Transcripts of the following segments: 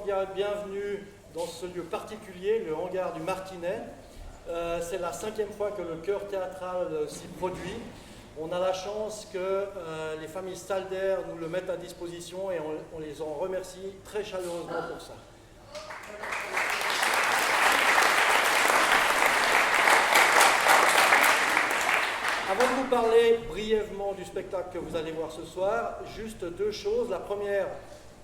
cordial bienvenue dans ce lieu particulier, le hangar du Martinet. C'est la 5e fois que le chœur théâtral s'y produit. On a la chance que les familles Stalder nous le mettent à disposition et on les en remercie très chaleureusement pour ça. Avant de vous parler brièvement du spectacle que vous allez voir ce soir, juste 2 choses. La première,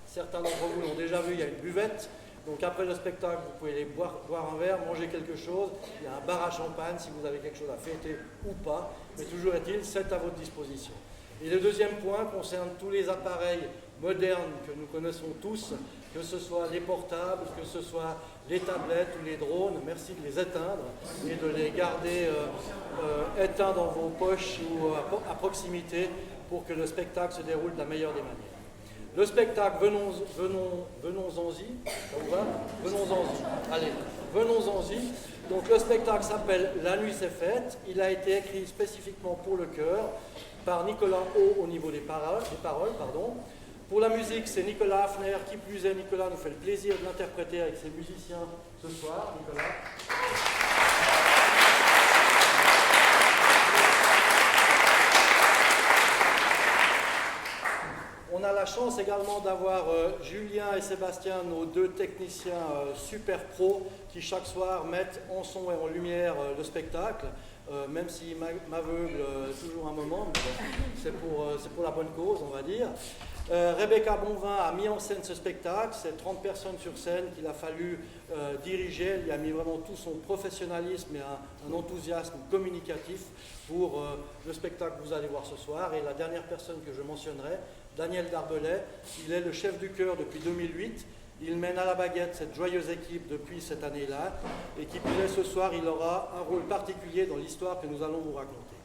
certains d'entre vous l'ont déjà vu, il y a une buvette. Donc après le spectacle, vous pouvez aller boire un verre, manger quelque chose. Il y a un bar à champagne si vous avez quelque chose à fêter ou pas. Mais toujours est-il, c'est à votre disposition. Et le deuxième point concerne tous les appareils modernes que nous connaissons tous, que ce soit les portables, que ce soit les tablettes ou les drones. Merci de les éteindre et de les garder éteints dans vos poches ou à proximité pour que le spectacle se déroule de la meilleure des manières. Le spectacle, venons-en-y, ça vous va? Venons-en-y, allez, venons-en-y. Donc le spectacle s'appelle La nuit s'est faite. Il a été écrit spécifiquement pour le chœur par Nicolas O au niveau des paroles. Pour la musique, c'est Nicolas Hafner. Qui plus est, Nicolas nous fait le plaisir de l'interpréter avec ses musiciens ce soir. Nicolas. On a la chance également d'avoir Julien et Sébastien, nos 2 techniciens super pros, qui chaque soir mettent en son et en lumière le spectacle, même s'ils m'aveuglent toujours un moment, mais bon, c'est pour la bonne cause, on va dire. Rebecca Bonvin a mis en scène ce spectacle, c'est 30 personnes sur scène qu'il a fallu diriger. Elle y a mis vraiment tout son professionnalisme et un enthousiasme communicatif pour le spectacle que vous allez voir ce soir. Et la dernière personne que je mentionnerai, Daniel Darbelay, il est le chef du chœur depuis 2008. Il mène à la baguette cette joyeuse équipe depuis cette année-là. Et qui plus est, ce soir, il aura un rôle particulier dans l'histoire que nous allons vous raconter.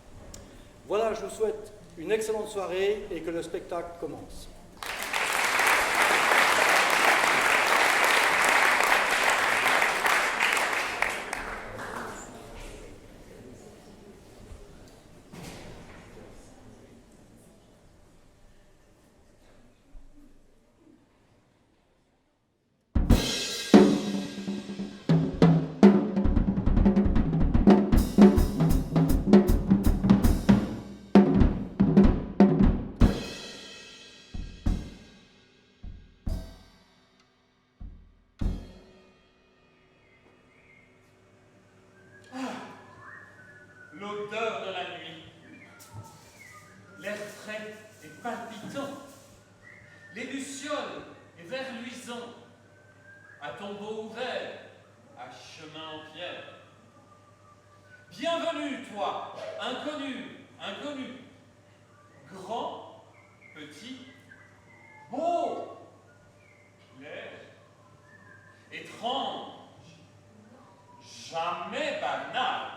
Voilà, je vous souhaite une excellente soirée et que le spectacle commence. L'odeur de la nuit, l'air frais et palpitant, les lucioles et vers luisants, à tombeau ouvert, à chemin en pierre. Bienvenue, toi, inconnu, grand, petit, beau, clair, étrange, jamais banal.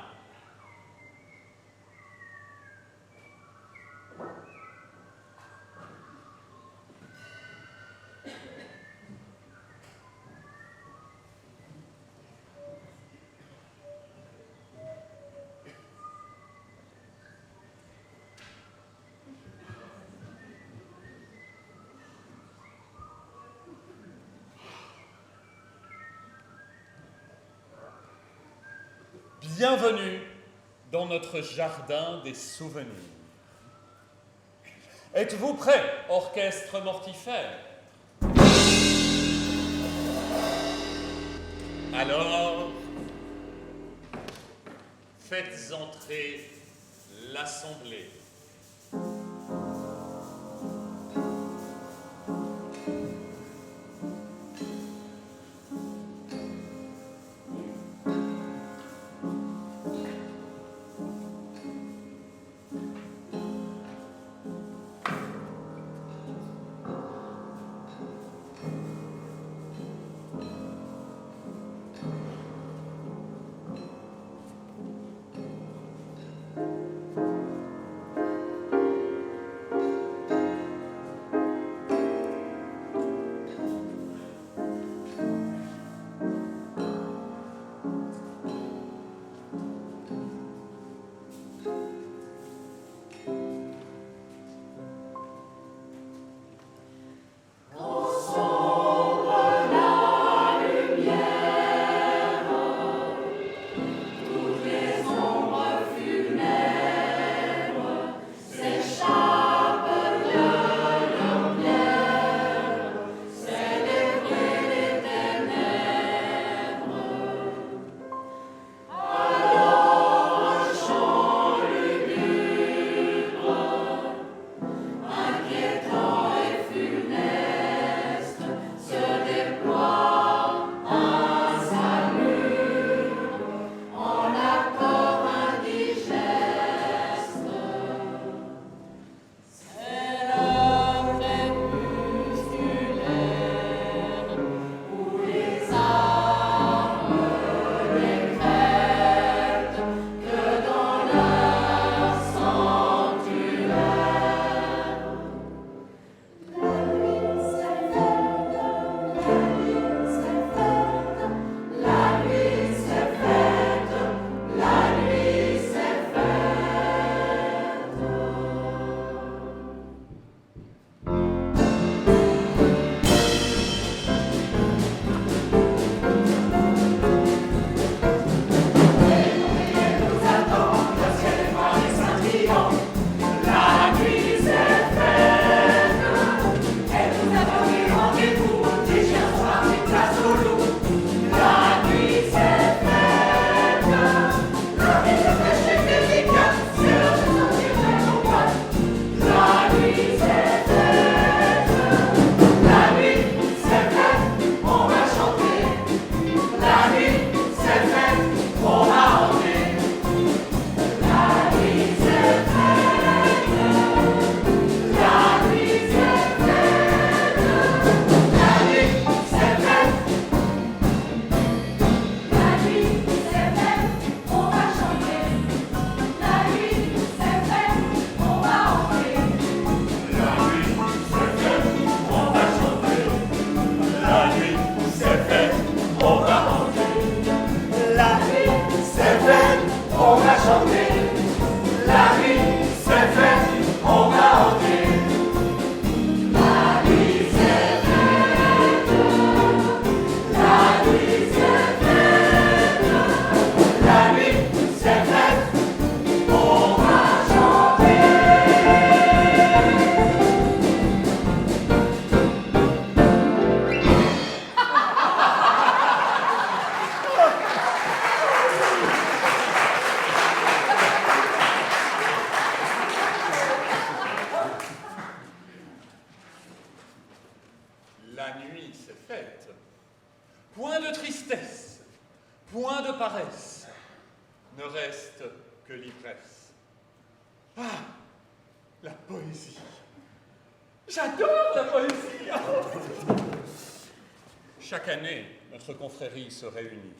Bienvenue dans notre jardin des souvenirs. Êtes-vous prêts, orchestre mortifère? Alors, faites entrer l'assemblée. tristesse, point de paresse, ne reste que l'ivresse. Ah, la poésie. J'adore la poésie. Chaque année, notre confrérie se réunit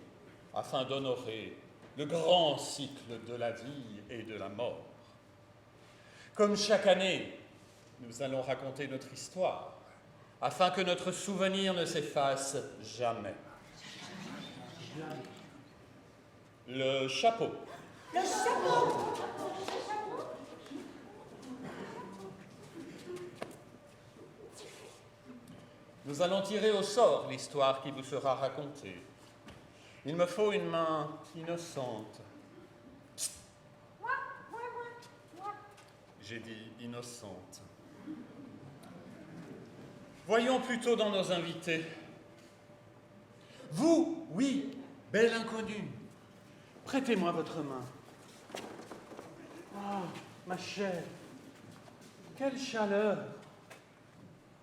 afin d'honorer le grand cycle de la vie et de la mort. Comme chaque année, nous allons raconter notre histoire afin que notre souvenir ne s'efface jamais. Le chapeau. Le chapeau. Nous allons tirer au sort l'histoire qui vous sera racontée. Il me faut une main innocente. Psst. J'ai dit innocente. Voyons plutôt dans nos invités. Vous, oui, belle inconnue, prêtez-moi votre main. Ah, ma chère, quelle chaleur.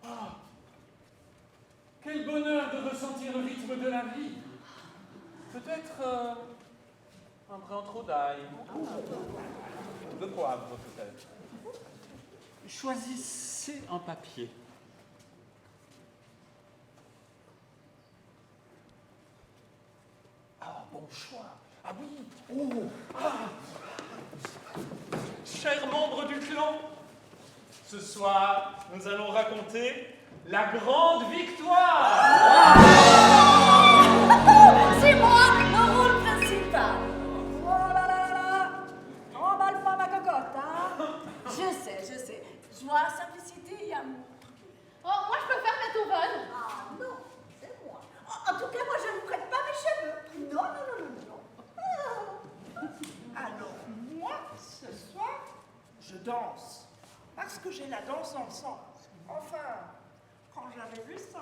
Ah, quel bonheur de ressentir le rythme de la vie. Peut-être un brin trop d'ail, de poivre peut-être. Choisissez un papier. Ah, bon choix. Ah oui. Oh. Ah. Chers membres du clan, ce soir, nous allons raconter la grande victoire. C'est moi, le rôle principal. Oh là là là là. Emballe pas ma cocotte, hein. Je sais. Joie, simplicité et amour. Oh, moi je peux faire Beethoven. Ah non, c'est moi. En tout cas, moi je ne prête pas mes cheveux. Non. Alors, moi, ce soir, je danse. Parce que j'ai la danse dans le sang. Enfin, quand j'avais vu ça.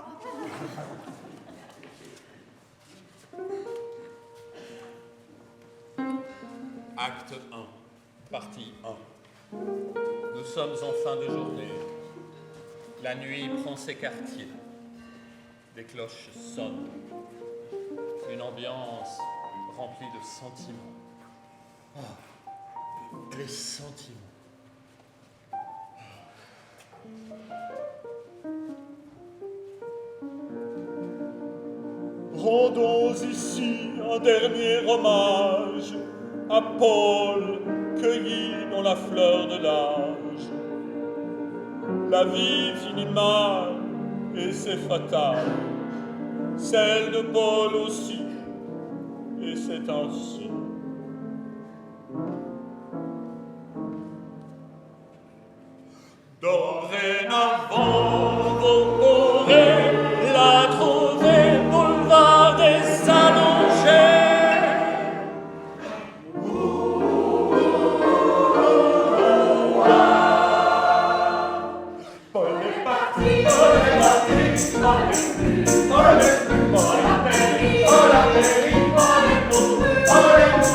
Acte 1, partie 1. Nous sommes en fin de journée. La nuit prend ses quartiers. Des cloches sonnent. Une ambiance remplie de sentiments. Oh, les sentiments. Rendons ici un dernier hommage à Paul, cueilli dans la fleur de l'âge. La vie finit mal et c'est fatal, celle de Paul aussi, et c'est ainsi. Dorénavant, vous pourrez la trouver boulevard des allongés. Paul est parti, Paul est parti, Paul est plus, Paul est plus, Paul a péri, Paul est beau, Paul est beau.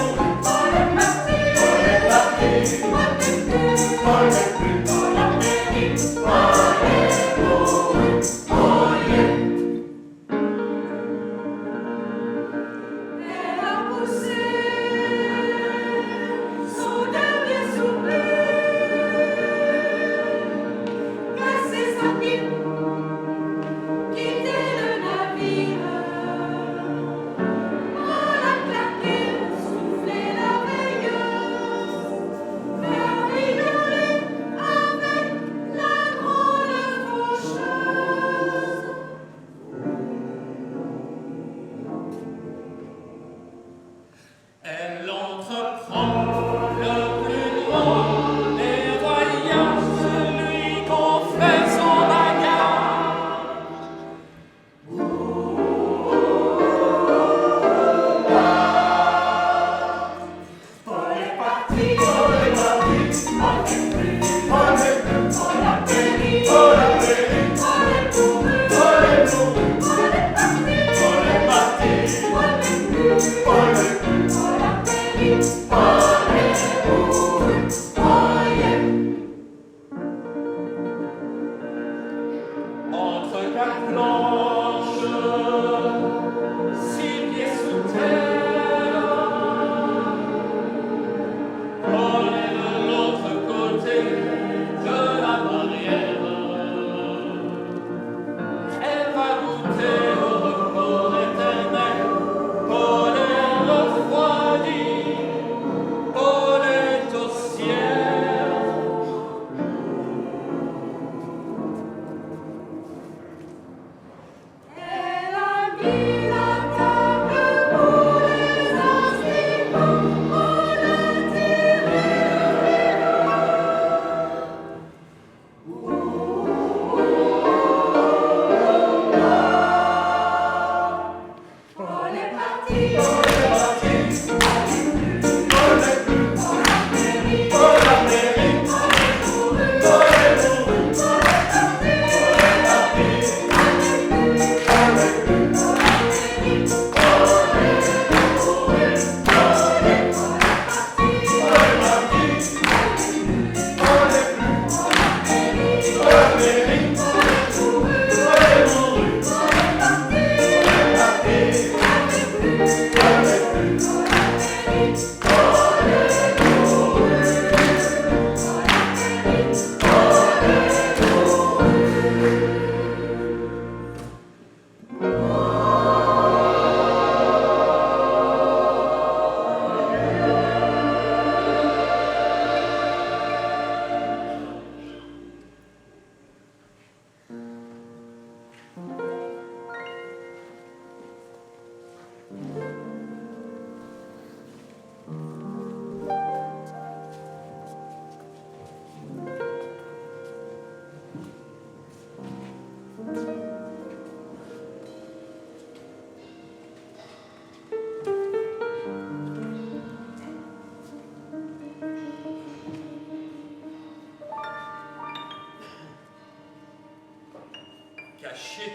Caché,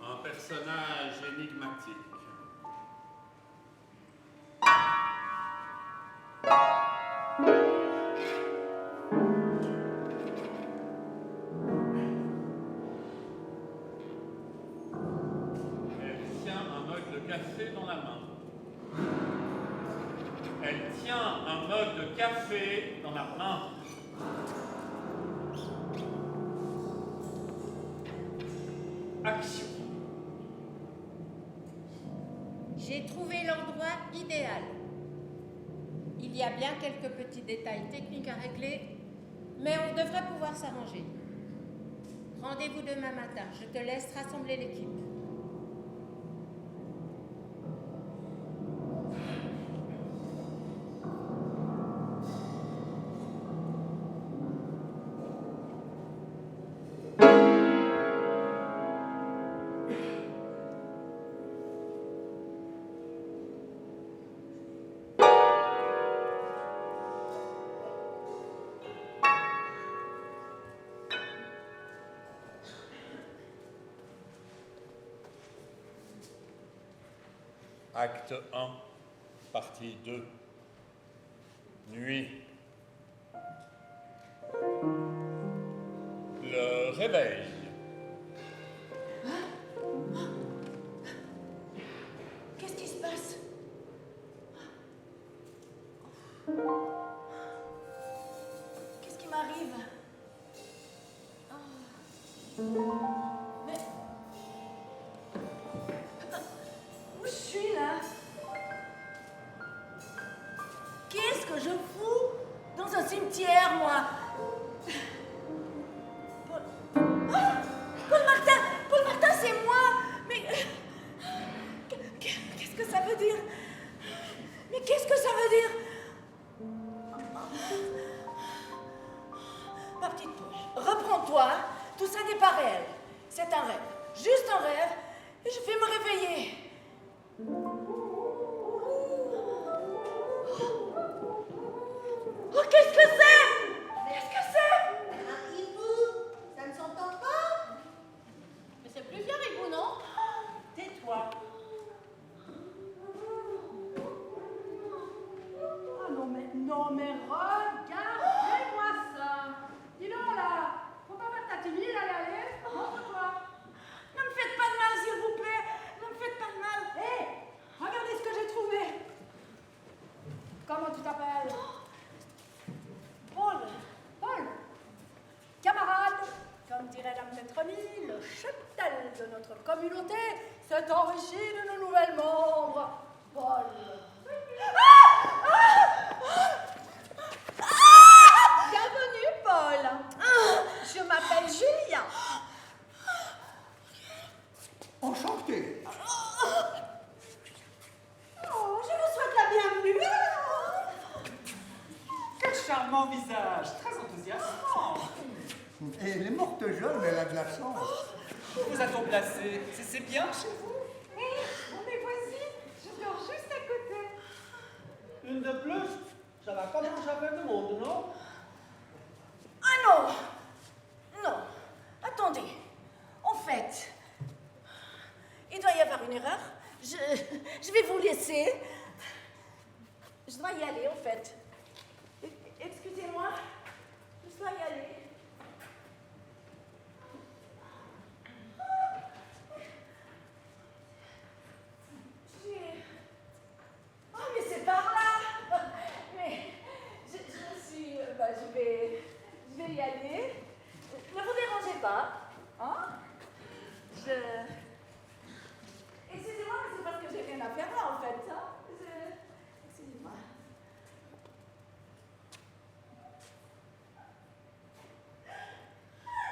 un personnage énigmatique. Elle tient un mug de café dans la main. Elle tient un mug de café dans la main. Action. J'ai trouvé l'endroit idéal. Il y a bien quelques petits détails techniques à régler, mais on devrait pouvoir s'arranger. Rendez-vous demain matin. Je te laisse rassembler l'équipe. Acte 1, partie 2. Nuit. Le réveil. Qu'est-ce qui se passe? Qu'est-ce qui m'arrive? Mais... Où je suis là? Qu'est-ce que je fous dans un cimetière, moi? Paul Martin, c'est moi! Mais... Qu'est-ce que ça veut dire? Mais qu'est-ce que ça veut dire? Ma petite Paul, reprends-toi. Tout ça n'est pas réel. C'est un rêve. Juste un rêve. Et je vais me réveiller. Oh, qu'est-ce que c'est? Qu'est-ce que c'est? Ribou, ça ne s'entend pas? Mais c'est plus vieux, Ribou, non? Tais-toi. Oh non mais regardez-moi ça. Dis donc là, faut pas faire ta timide, allez, montre-toi. Ne me faites pas de mal, s'il vous plaît. Ne me faites pas de mal. Hé, regardez ce que j'ai trouvé. Comment tu t'appelles? Paul. Camarade, comme dirait la maître amie, le cheptel de notre communauté s'est enrichi de nos nouvelles membres. Paul. Bienvenue, Paul. Je m'appelle Julia. Enchanté. Oh, je vous souhaite la bienvenue. Quel charmant visage, très enthousiasmant. Et elle est morte jeune, elle a de la chance. Où vous a-t-on placé? C'est bien chez vous? Oui, on est voisines. Je je vais vous laisser. Je dois y aller, en fait. Excusez-moi, je dois y aller. Oh, mais c'est par là. Mais je vais y aller. Ne vous dérangez pas. Hein? Excusez-moi, mais c'est parce que j'ai rien à faire là, en fait. Hein? Excusez-moi.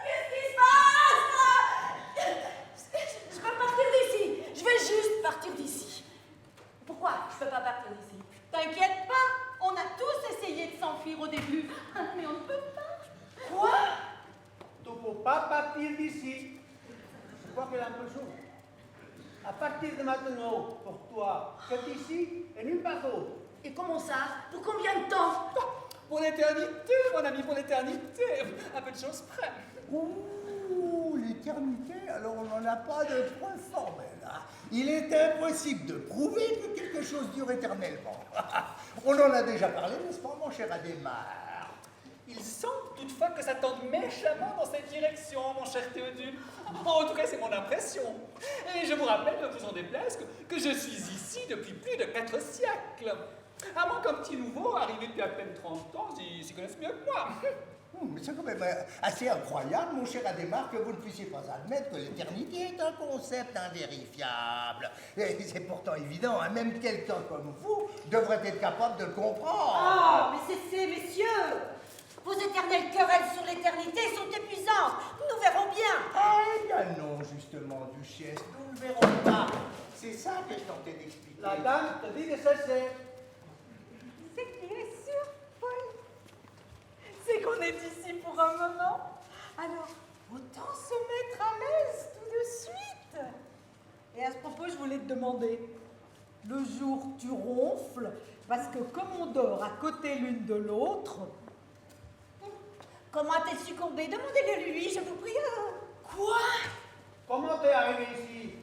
Qu'est-ce qui se passe? Je peux partir d'ici. Je vais juste partir d'ici. Pourquoi je peux pas partir d'ici? T'inquiète pas, on a tous essayé de s'enfuir au début, mais on ne peut pas. Quoi? Tu ne peux pas partir d'ici. Je crois qu'elle est un peu chaud. À partir de maintenant, pour toi, c'est ici et nulle part d'autre. Et comment ça? Pour combien de temps? Pour l'éternité, mon ami, pour l'éternité. Un peu de choses près. Ouh, l'éternité, alors on n'en a pas de preuve formelle. Hein. Il est impossible de prouver que quelque chose dure éternellement. On en a déjà parlé, n'est-ce pas, mon cher Adhémar? Il semble toutefois que ça tende méchamment dans cette direction, mon cher Théodule. En tout cas, c'est mon impression. Et je vous rappelle, ne vous en déplaise, que je suis ici depuis plus de 4 siècles. À moins qu'un petit nouveau, arrivé depuis à peine 30 ans, s'y connaisse mieux que moi. Mais c'est quand même assez incroyable, mon cher Adhémar, que vous ne puissiez pas admettre que l'éternité est un concept invérifiable. Et c'est pourtant évident, hein, même quelqu'un comme vous devrait être capable de le comprendre. Oh, mais cessez, messieurs! Vos éternelles querelles sur l'éternité sont épuisantes. Nous verrons bien. Ah, eh bien non, justement, duchesse, nous ne verrons pas. C'est ça que je tentais d'expliquer. La dame te dit de cesser. C'est qui est sûr, Paul? C'est qu'on est ici pour un moment. Alors, autant se mettre à l'aise tout de suite. Et à ce propos, je voulais te demander, le jour tu ronfles, parce que comme on dort à côté l'une de l'autre... Comment a-t-elle succombé? Demandez-le lui, je vous prie. Quoi? Comment t'es arrivé ici?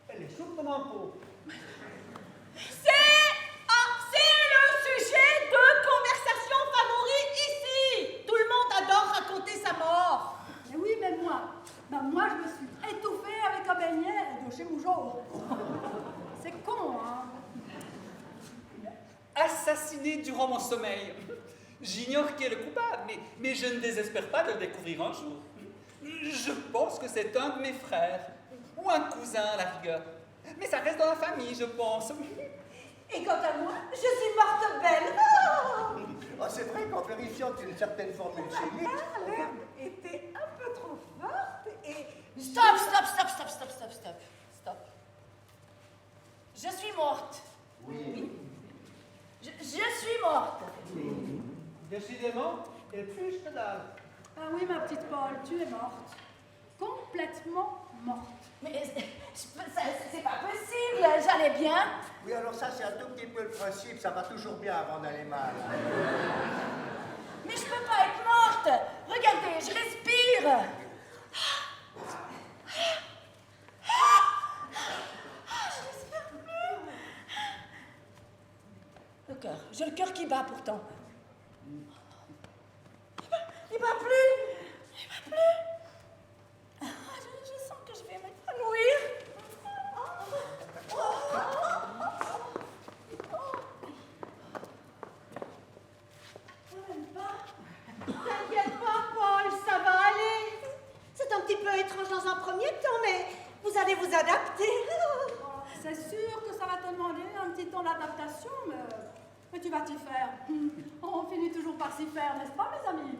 Elle est souple comme un pot. C'est le sujet de conversation favori ici. Tout le monde adore raconter sa mort. Mais oui, mais moi, moi je me suis étouffée avec un beignet de chez Mougeot. C'est con, hein? Assassiné durant mon sommeil. J'ignore qui est le coupable, mais je ne désespère pas de le découvrir un jour. Je pense que c'est un de mes frères, ou un cousin à la rigueur. Mais ça reste dans la famille, je pense. Et quant à moi, je suis morte belle. Oh, c'est vrai qu'en vérifiant une certaine formule chimique... L'herbe était un peu trop forte et... Stop. Je suis morte. Oui. Je suis morte. Décidément, elle plus que dalle. Ah oui, ma petite Paul, tu es morte. Complètement morte. Mais c'est pas possible, j'allais bien. Oui, alors ça, c'est un tout petit peu le principe. Ça va toujours bien avant d'aller mal. Mais je peux pas être morte. Regardez, je respire. Je respire plus. Le cœur, j'ai le cœur qui bat pourtant. Il bat plus. Je sens que je vais m'épanouir. T'inquiète pas, Paul, ça va aller. C'est un petit peu étrange dans un premier temps, mais vous allez vous adapter. C'est sûr que ça va te demander un petit temps d'adaptation, mais tu vas t'y faire. On finit toujours par s'y faire, n'est-ce pas, mes amis?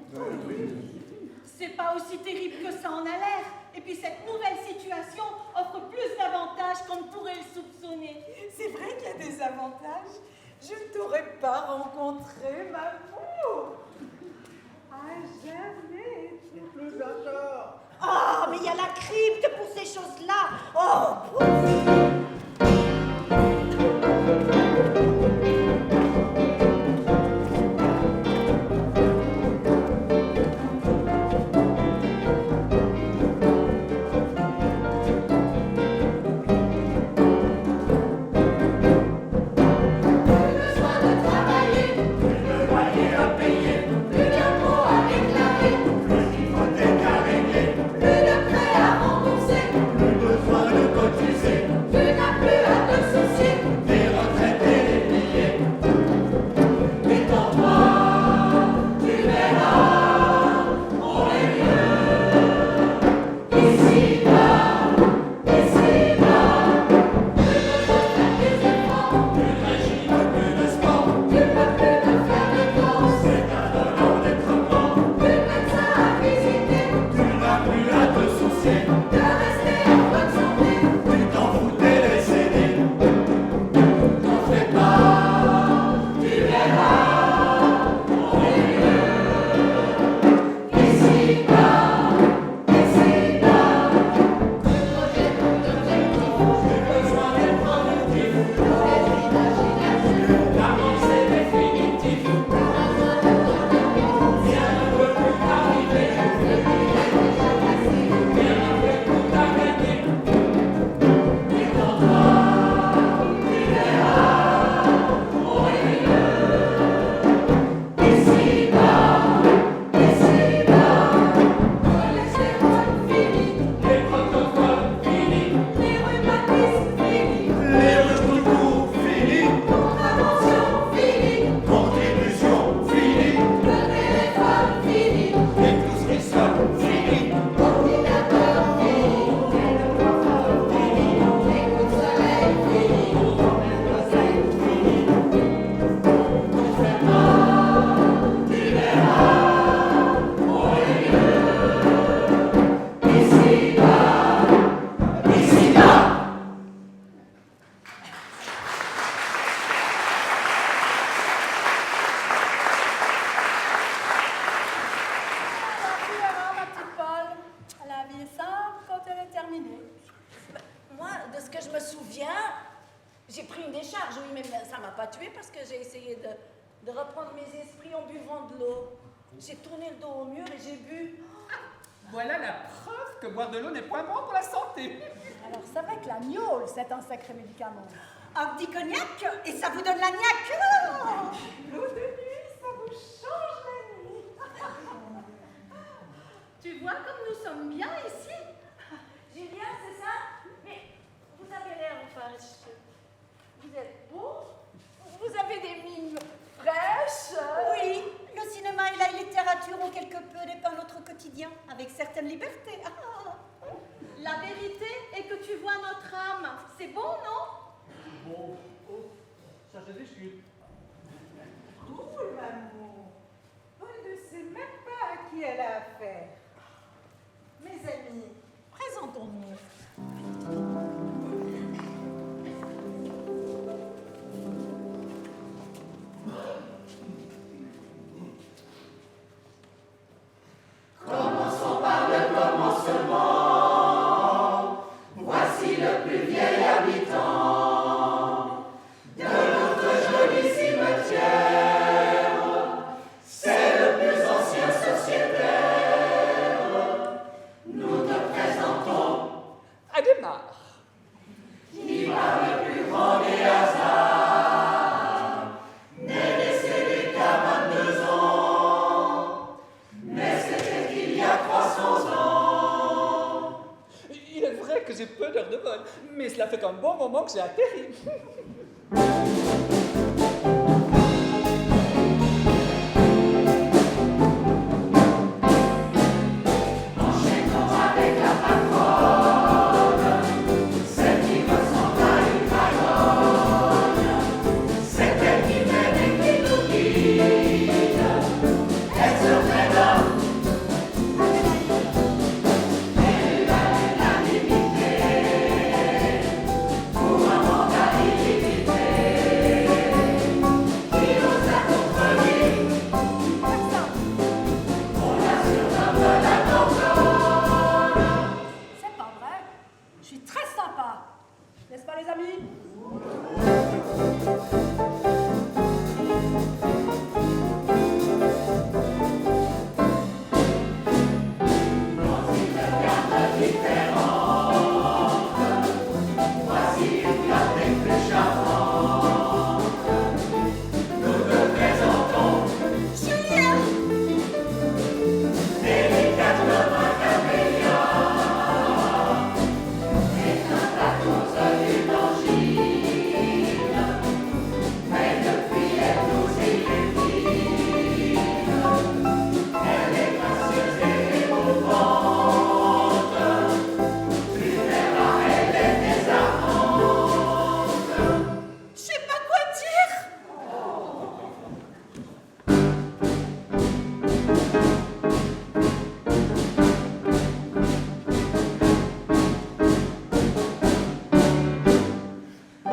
C'est pas aussi terrible que ça en a l'air. Et puis cette nouvelle situation offre plus d'avantages qu'on ne pourrait le soupçonner. C'est vrai qu'il y a des avantages. Je ne t'aurais pas rencontré, Mamou. Ah, jamais. Et plus encore. Oh, mais il y a la crypte pour ces choses-là. Oh, charge, oui, mais ça m'a pas tué parce que j'ai essayé de reprendre mes esprits en buvant de l'eau. J'ai tourné le dos au mur et j'ai bu. Voilà la preuve que boire de l'eau n'est point bon pour la santé. Alors c'est vrai que la gnôle, c'est un sacré médicament. Un petit cognac et ça vous donne la niaque. L'eau de nuit, ça vous change la nuit. Tu vois comme nous sommes bien ici. Julien, c'est ça? Mais vous avez l'air, enfin, vous êtes beau. Vous avez des mines fraîches. Oui, le cinéma et la littérature ont quelque peu dépeint notre quotidien avec certaines libertés. La vérité est que tu vois notre âme. C'est bon, non? Bon, oh, ça se discute. Drôle, maman. On ne sait même pas à qui elle a affaire. Mes amis, présentons-nous. Commençons par le commencement. Voici le plus vieil habitant de notre joli cimetière. C'est le plus ancien sociétaire. Nous te présentons Adhémar. qui par le plus grand des hasards n'est décédé qu'à 22 ans. Mais c'était il y a 300 ans. Il est vrai que j'ai peu d'heures de vol, mais cela fait qu'un bon moment que j'ai atterri. Enchaînons avec la patronne, celle qui ressemble à une dragonne. C'est elle qui mène et qui nous guide. Elle se prénomme et l'unanimité pour un mandat illimité. Qui nous a compris, on la surnomme la gorgone. C'est pas vrai. Je suis très sympa. N'est-ce pas, les amis? Voici une garde des plus charmantes. Nous te présentons Julien! délicate comme un camélia, éteinte à cause d'une angine. Mais depuis elle nous illumine. Elle est gracieuse et émouvante. Tu verras, elle est désarmante. Je sais pas quoi dire!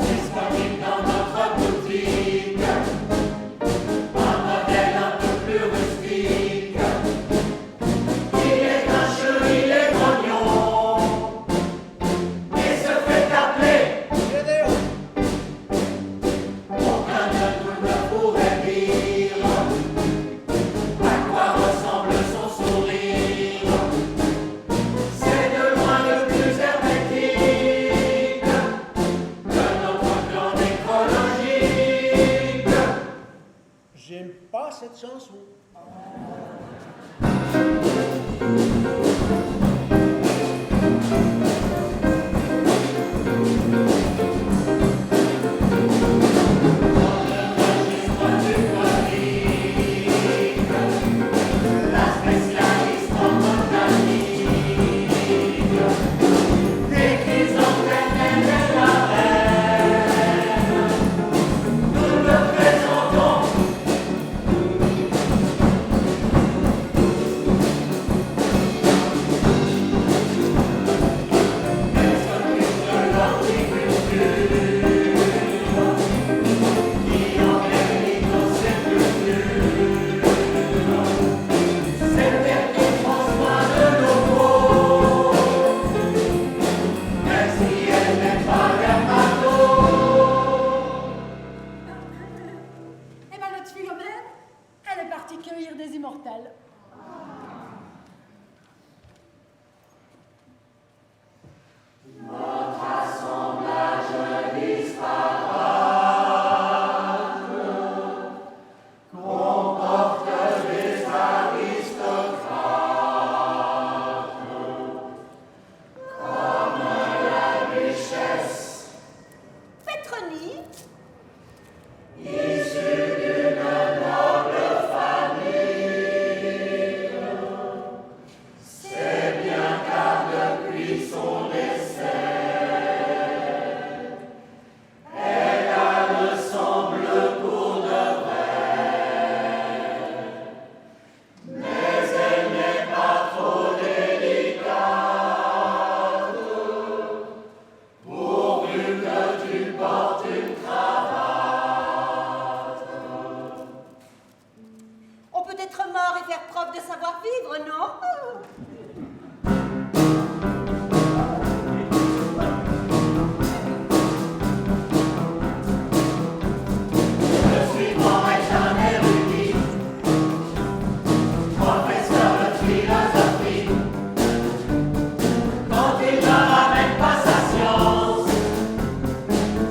Disponible dans notre boutique, un modèle un peu plus rustique. Il est grincheux, il est grognon, et se fait appeler. Aucun de nous ne pourrait dire à quoi ressemble son sourire. C'est de loin le plus hermétique de notre clan nécrologique. J'aime pas cette chanson. La spécialiste en botanique, dès qu'ils entraînent, elle est la reine. Nous te présentons Noël. Notre assemblage disparate comporte des aristocrates comme la duchesse Pétronie, issue d'une noble famille. C'est bien car depuis son décès, elle a le sang bleu pour de vrai. Mais elle n'est pas trop délicate, pourvu que tu portes une cravate. on peut être mort et faire preuve de savoir-vivre, non? Je suis mort et un érudit, professeur de philosophie. Quand il ne ramène pas sa science,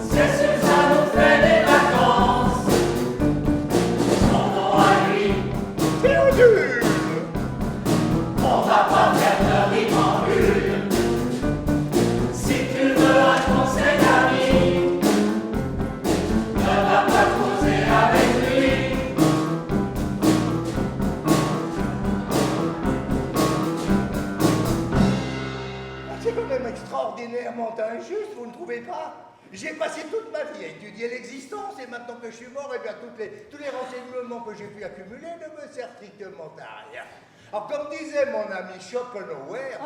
c'est sûr ça nous fait des vacances. Son nom à lui, Théodule! on va pas faire de rime en une. Si tu veux un conseil d'ami, ne va pas causer avec lui. C'est quand même extraordinairement injuste, vous ne trouvez pas? J'ai passé toute ma vie à étudier l'existence et maintenant que je suis mort, eh bien, tous les renseignements que j'ai pu accumuler ne me servent strictement à rien. Alors, comme disait mon ami Schopenhauer,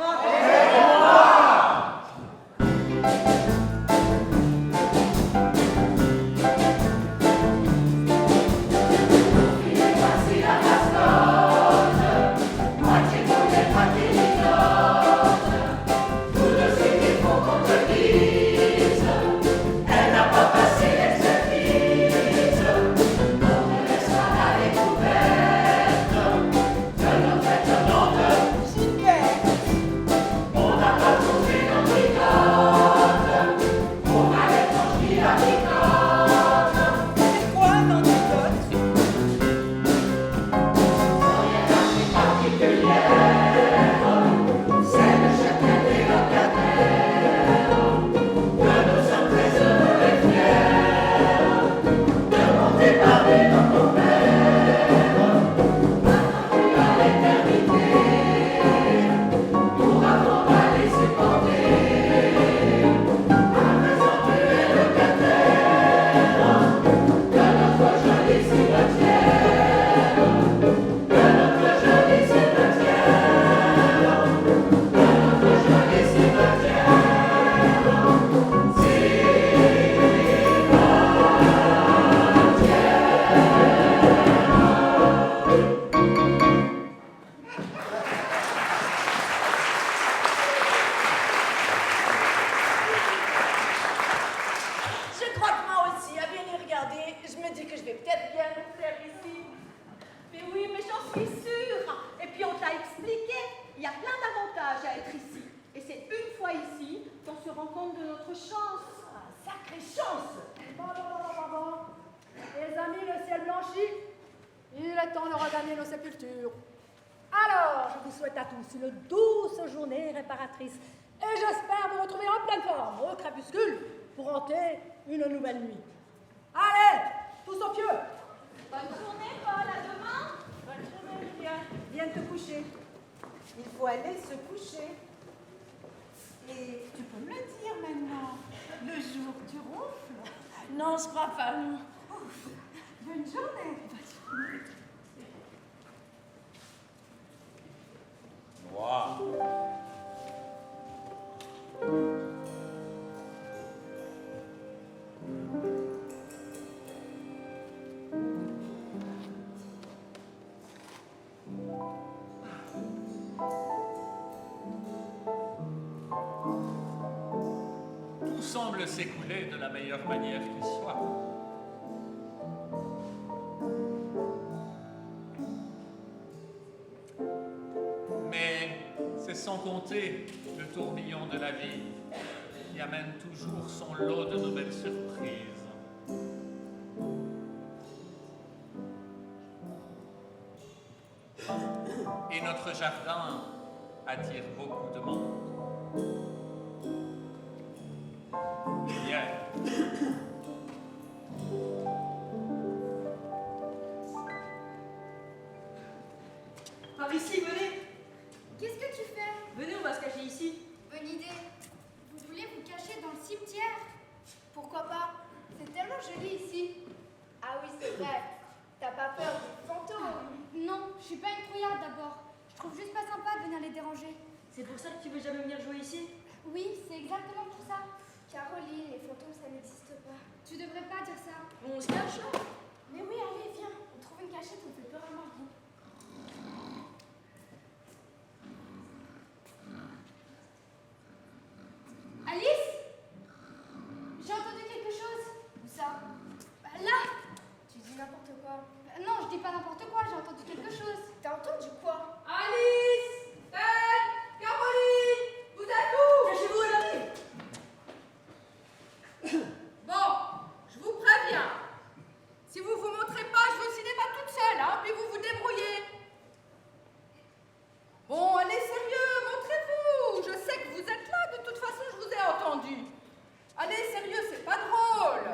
Il est facile à Bastogne, moitié boulet, moitié mignonne. Tout de suite il faut qu'on te dise, elle n'a pas passé l'exercice. On ne laisse pas la découverte de notre étonnante Juliette, on n'a pas trouvé notre licorne pour aller franchir la licorne. c'est quoi l'antidote? Son hiérarchie particulière, c'est le chacun des locataires, que nous sommes très heureux et fiers de monter parmi notre père. Attendu à l'éternité, pour apprendre à les supporter. À présent tu es locataire de notre joli cimetière, de notre joli cimetière, de notre joli cimetière. Je crois que moi aussi, à bien y regarder, je me dis que je vais peut-être bien nous faire ici. Mais oui, mais j'en suis sûre. Et puis on t'a expliqué, il y a plein d'avantages à être ici. Et c'est une fois ici qu'on se rend compte de notre chance. Sacrée chance! Bon. Les amis, le ciel blanchit. Il est temps de regagner nos sépultures. Alors, je vous souhaite à tous une douce journée réparatrice. Et j'espère vous retrouver en pleine forme, au crépuscule, pour hanter une nouvelle nuit. Allez, tous au pieu! Bonne journée, Paul, à demain. Bonne journée, Julien. Viens te coucher. Il faut aller se coucher. Et tu peux me le dire maintenant, le jour tu ronfles. Non, je crois pas, non. Bonne journée. Moi, tout semble s'écouler de la meilleure manière qui soit. sans compter le tourbillon de la vie qui amène toujours son lot de nouvelles surprises. Et notre jardin attire beaucoup de monde. Bien. Par ici, venez. Qu'est-ce que tu fais? Venez, on va se cacher ici. Bonne idée. Vous voulez vous cacher dans le cimetière? Pourquoi pas? C'est tellement joli ici. Ah oui, c'est vrai. T'as pas peur des fantômes? Non, je suis pas une trouillarde d'abord. Je trouve juste pas sympa de venir les déranger. C'est pour ça que tu veux jamais venir jouer ici? Oui, c'est exactement pour ça. Caroline, les fantômes, ça n'existe pas. Tu devrais pas dire ça. On se cache là? Mais oui, allez, viens. On trouve une cachette, on fait peur à Margot. Alice? J'ai entendu quelque chose. Où ça? Là. Tu dis n'importe quoi. Non, je dis pas n'importe quoi, j'ai entendu quelque chose. T'as entendu quoi? Alice! Caroline! Vous êtes où? Cachez-vous, elle arrive! Bon, je vous préviens. Si vous vous montrez pas, je vais au cinéma toute seule, hein, puis vous vous débrouillez. Bon, allez, sérieux, montrez-vous. Je sais que vous êtes là, de toute façon, je vous ai entendu. Allez, sérieux, c'est pas drôle.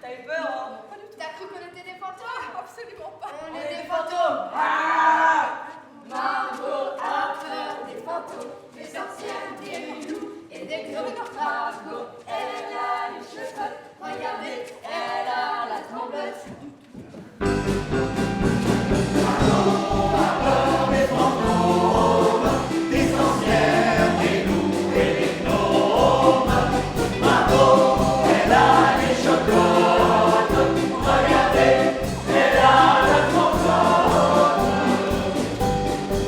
T'as eu peur, hein? Pas du tout. T'as cru qu'on était des fantômes? Absolument pas. On est des fantômes. Ah! Margot a peur des fantômes, des sorcières, des loups et des gnomes. Margot, elle a les cheveux. Regardez, elle a la tremblote.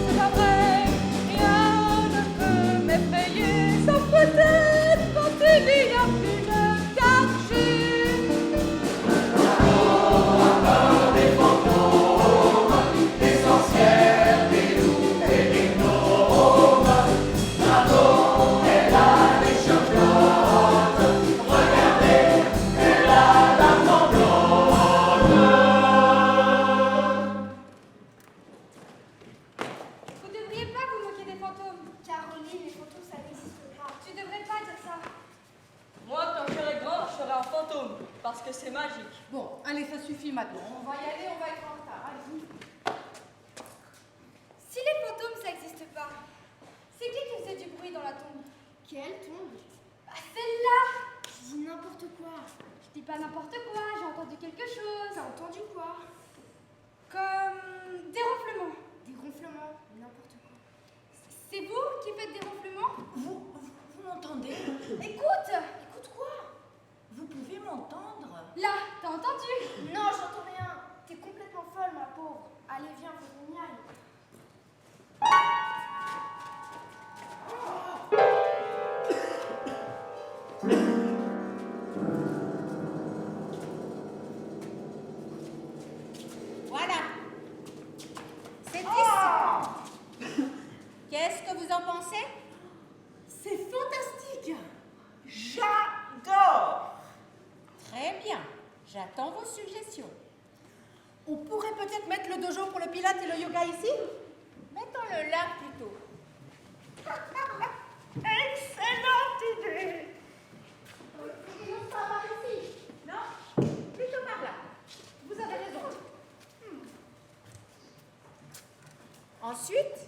C'est pas vrai, rien ne peut m'effrayer, sauf peut-être quand il y a plus de 4 jours. Vous devriez pas vous moquer des fantômes. Caroline, les fantômes, ça n'existe pas. Tu devrais pas dire ça. Moi, quand je serai grand, je serai un fantôme. Parce que c'est magique. Bon, allez, ça suffit maintenant. On va y aller, on va être en retard. Allez. Si les fantômes, ça n'existe pas, c'est qui faisait du bruit dans la tombe? Quelle tombe? Bah, celle-là. Tu dis n'importe quoi. Je dis pas n'importe quoi, j'ai entendu quelque chose. T'as entendu quoi? Comme des ronflements. Des ronflements? N'importe quoi. C'est vous qui faites des ronflements? Vous m'entendez? Écoute! Écoute quoi? Vous pouvez m'entendre? Là, t'as entendu? Non, j'entends rien. T'es complètement folle, ma pauvre. Allez, viens, faut qu'on y aille. Voilà. C'est ici. Qu'est-ce que vous en pensez? C'est fantastique! J'adore! Très bien. J'attends vos suggestions. On pourrait peut-être mettre le dojo pour le pilates et le yoga ici? Mettons-le là plutôt. Excellente idée! Non, ça va ici. Non, plutôt par là. Vous avez raison. Ensuite,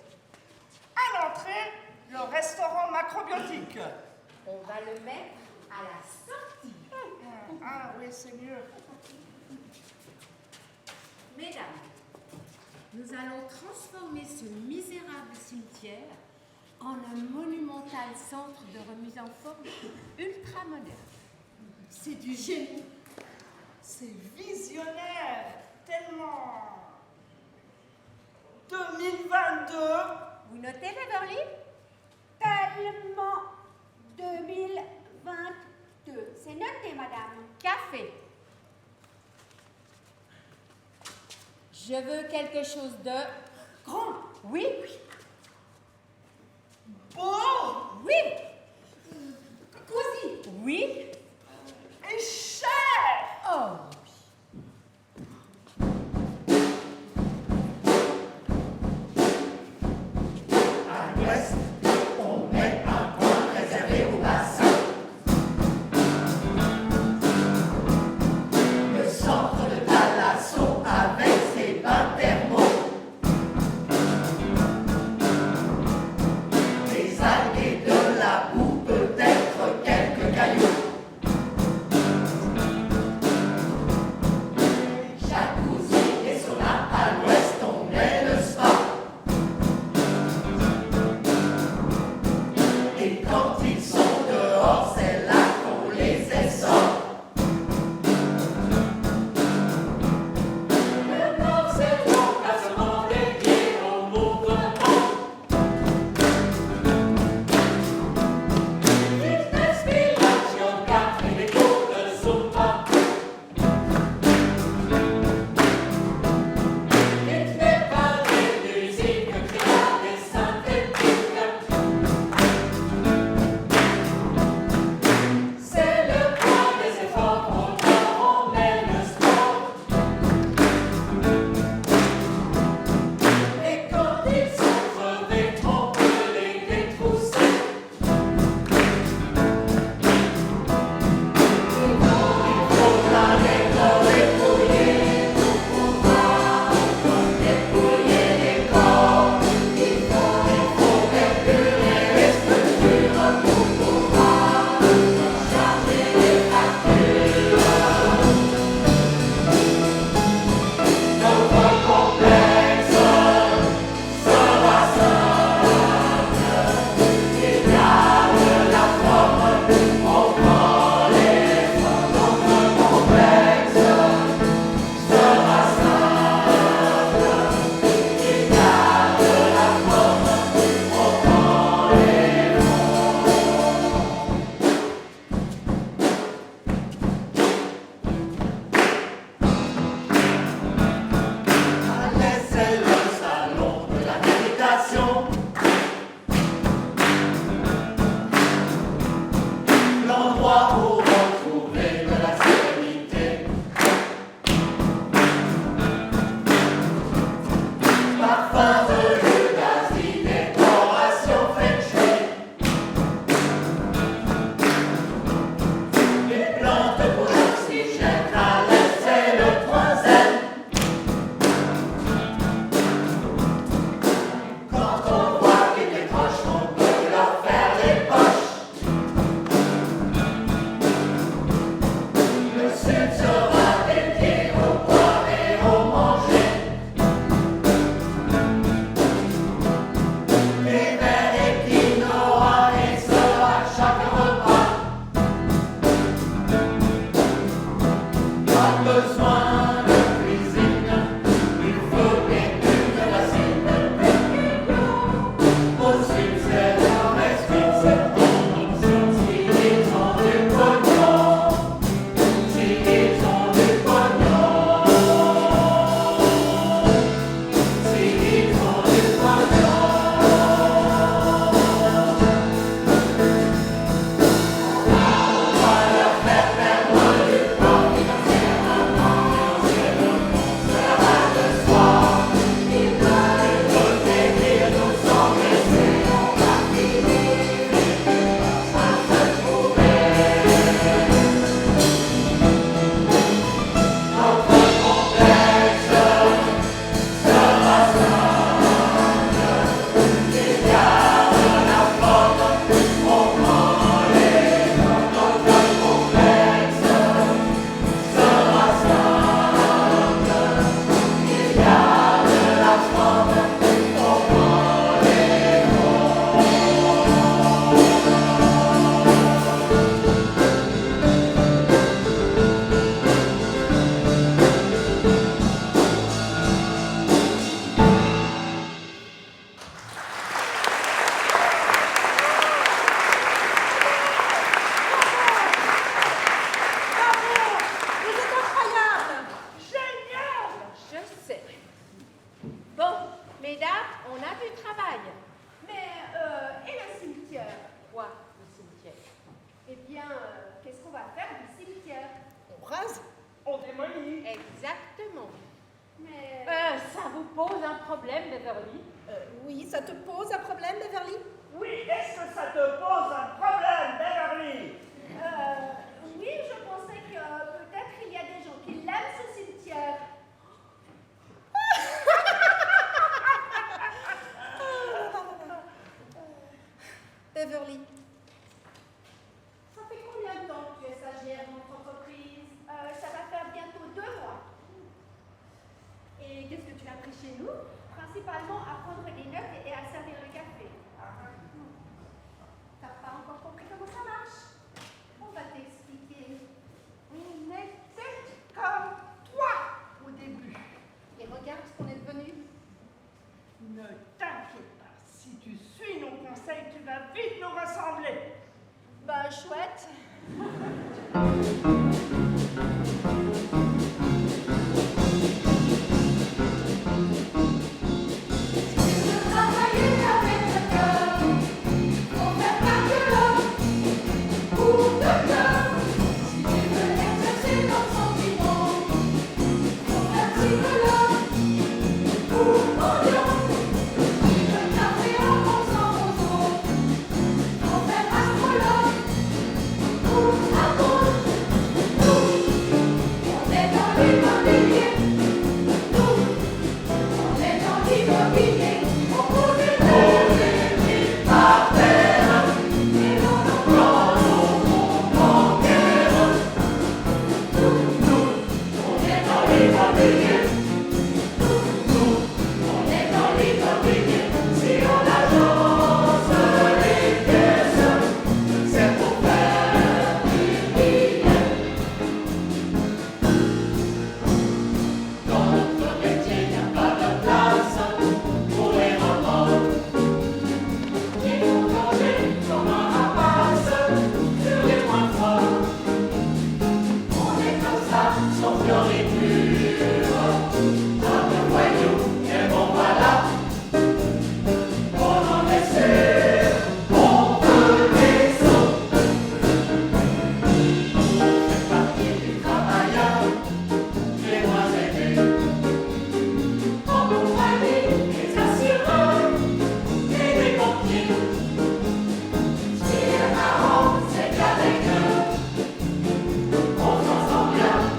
À l'entrée, le restaurant macrobiotique. on va le mettre à la sortie. Ah oui, c'est mieux. Mesdames, nous allons transformer ce misérable cimetière en un monumental centre de remise en forme ultra moderne. C'est du génie. C'est visionnaire. Tellement. 2022. Vous notez, Beverly? Tellement 2022. C'est noté, madame. Café. Je veux quelque chose de Grand. oui, Beau. Oui. Cosy. Oui. Et cher. Oh. À l'ouest, on met un coin réservé aux bassins. Le centre de Thalasso avec ses bains thermaux. Des algues et de la boue, peut-être quelques cailloux. Jacuzzi et sauna, à l'ouest on met le spa. Et quand ils sont dehors, c'est là qu'on les essore. Le nord, c'est l'emplacement dédié au mouvement. Fitness, village, yoga et des cours de Zumba. Il n'est pas des musiques qui a des synthétiques. C'est le poids des efforts, autant on met le sport. Et quand ils sont crevés, on peut les détrousser. Il faudra les dépouiller pour pouvoir dépouiller les corps. Il faut épurer les structures pour pouvoir charger les fractures. Notre complexe sera simple. Il garde la forme, on prend les formes. Notre complexe sera simple. Il garde la forme, on prend les À l'est, c'est le salon de la méditation. L'endroit où retrouver de la sérénité. Parfum velu d'Asie, décoration feng shui. Les plantes pour l'oxygène, à l'est, c'est le point zen. Quand on voit qu'ils décrochent, on peut leur faire les poches. Le sud sera dédié au boire et au manger. Les verres et quinoa et ce à chaque repas. Pas besoin de cuisine, il faut des bulles de racines. Au sud, c'est le respect, s'ils ont du pognon, s'ils ont du pognon, s'ils ont du pognon. On va leur faire perdre du poids financièrement. Rivoli. Exactement. Mais... Ça vous pose un problème, Beverly? Oui, ça te pose un problème, Beverly? Oui, est-ce que ça te pose un problème, Beverly? Oui, je pensais que peut-être il y a des gens qui l'aiment ce cimetière. Beverly, Ça fait combien de temps que tu es stagiaire dans notre entreprise? Ça va faire bientôt 2 mois. Et qu'est-ce que tu as appris chez nous? Principalement à prendre des notes et à servir le café. T'as pas encore compris comment ça marche? On va t'expliquer. On était comme toi au début. Et regarde ce qu'on est devenu. Ne t'inquiète pas, si tu suis nos conseils, tu vas vite nous ressembler. Bah chouette.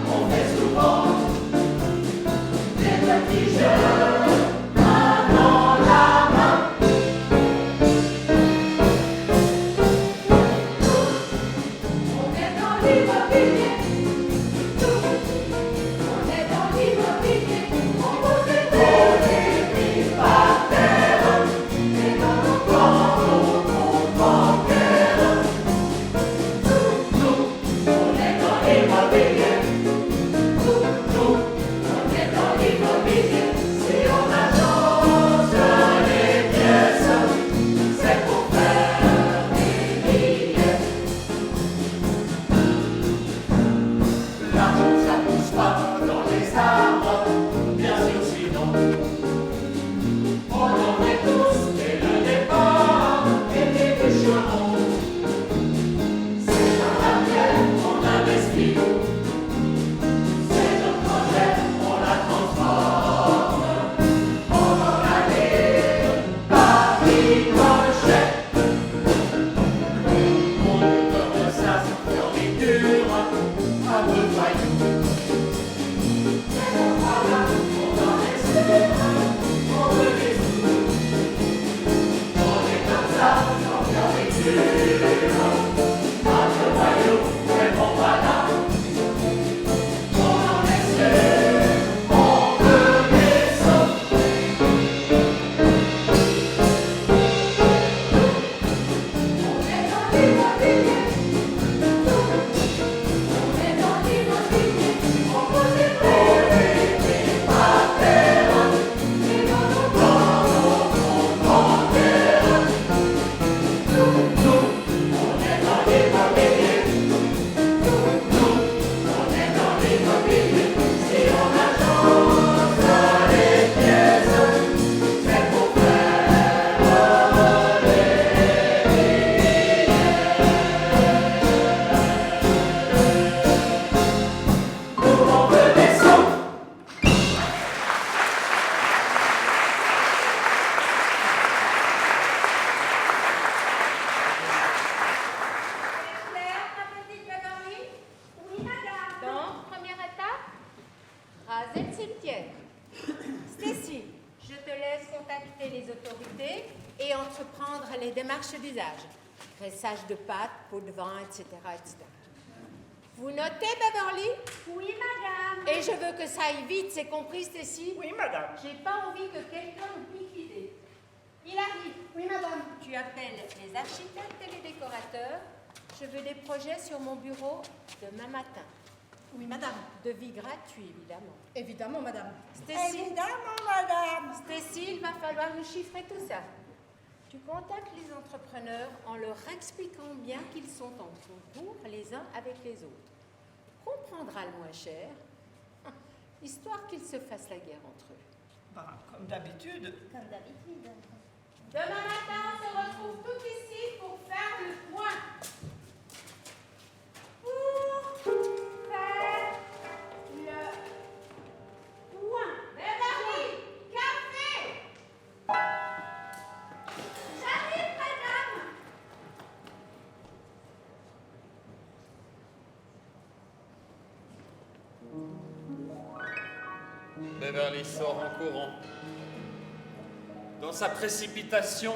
On fait souvent raser le cimetière. Stacy, je te laisse contacter les autorités et entreprendre les démarches d'usage. Graissage de pâtes, pot de vin, etc., etc. Vous notez, Beverly? Oui, madame. Et je veux que ça aille vite, c'est compris, Stacy? Oui, madame. J'ai pas envie que quelqu'un nous pique l'idée. Il arrive. Oui, madame. Tu appelles les architectes et les décorateurs. Je veux des projets sur mon bureau demain matin. Oui, madame. Devis gratuit, évidemment. Évidemment, madame. Stacy, Évidemment, madame. Stacy, il va falloir nous chiffrer tout ça. Tu contactes les entrepreneurs en leur expliquant bien qu'ils sont en concours les uns avec les autres. Comprendra le moins cher, histoire qu'ils se fassent la guerre entre eux. Bah, comme d'habitude. Comme d'habitude. Demain matin, on se retrouve tout ici pour faire le point. Pour faire le point. Beverly, café! J'arrive, madame. Beverly sort en courant. Dans sa précipitation,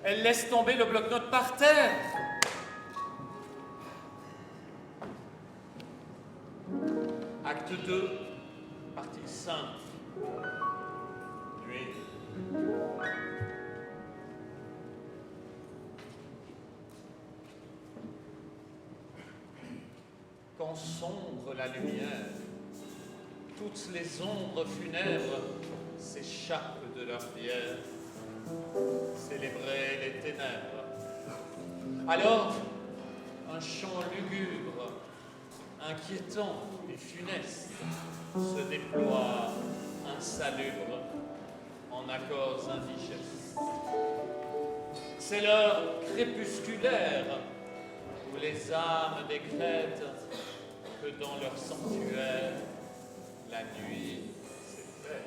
elle laisse tomber le bloc-notes par terre. Acte 2, partie 5. Nuit. Quand sombre la lumière, toutes les ombres funèbres s'échappent de leur bière, célébrer les ténèbres. Alors, un chant lugubre, inquiétant et funeste, se déploie insalubre en accords indigestes. C'est l'heure crépusculaire où les âmes décrètent que dans leur sanctuaire, la nuit s'est faite.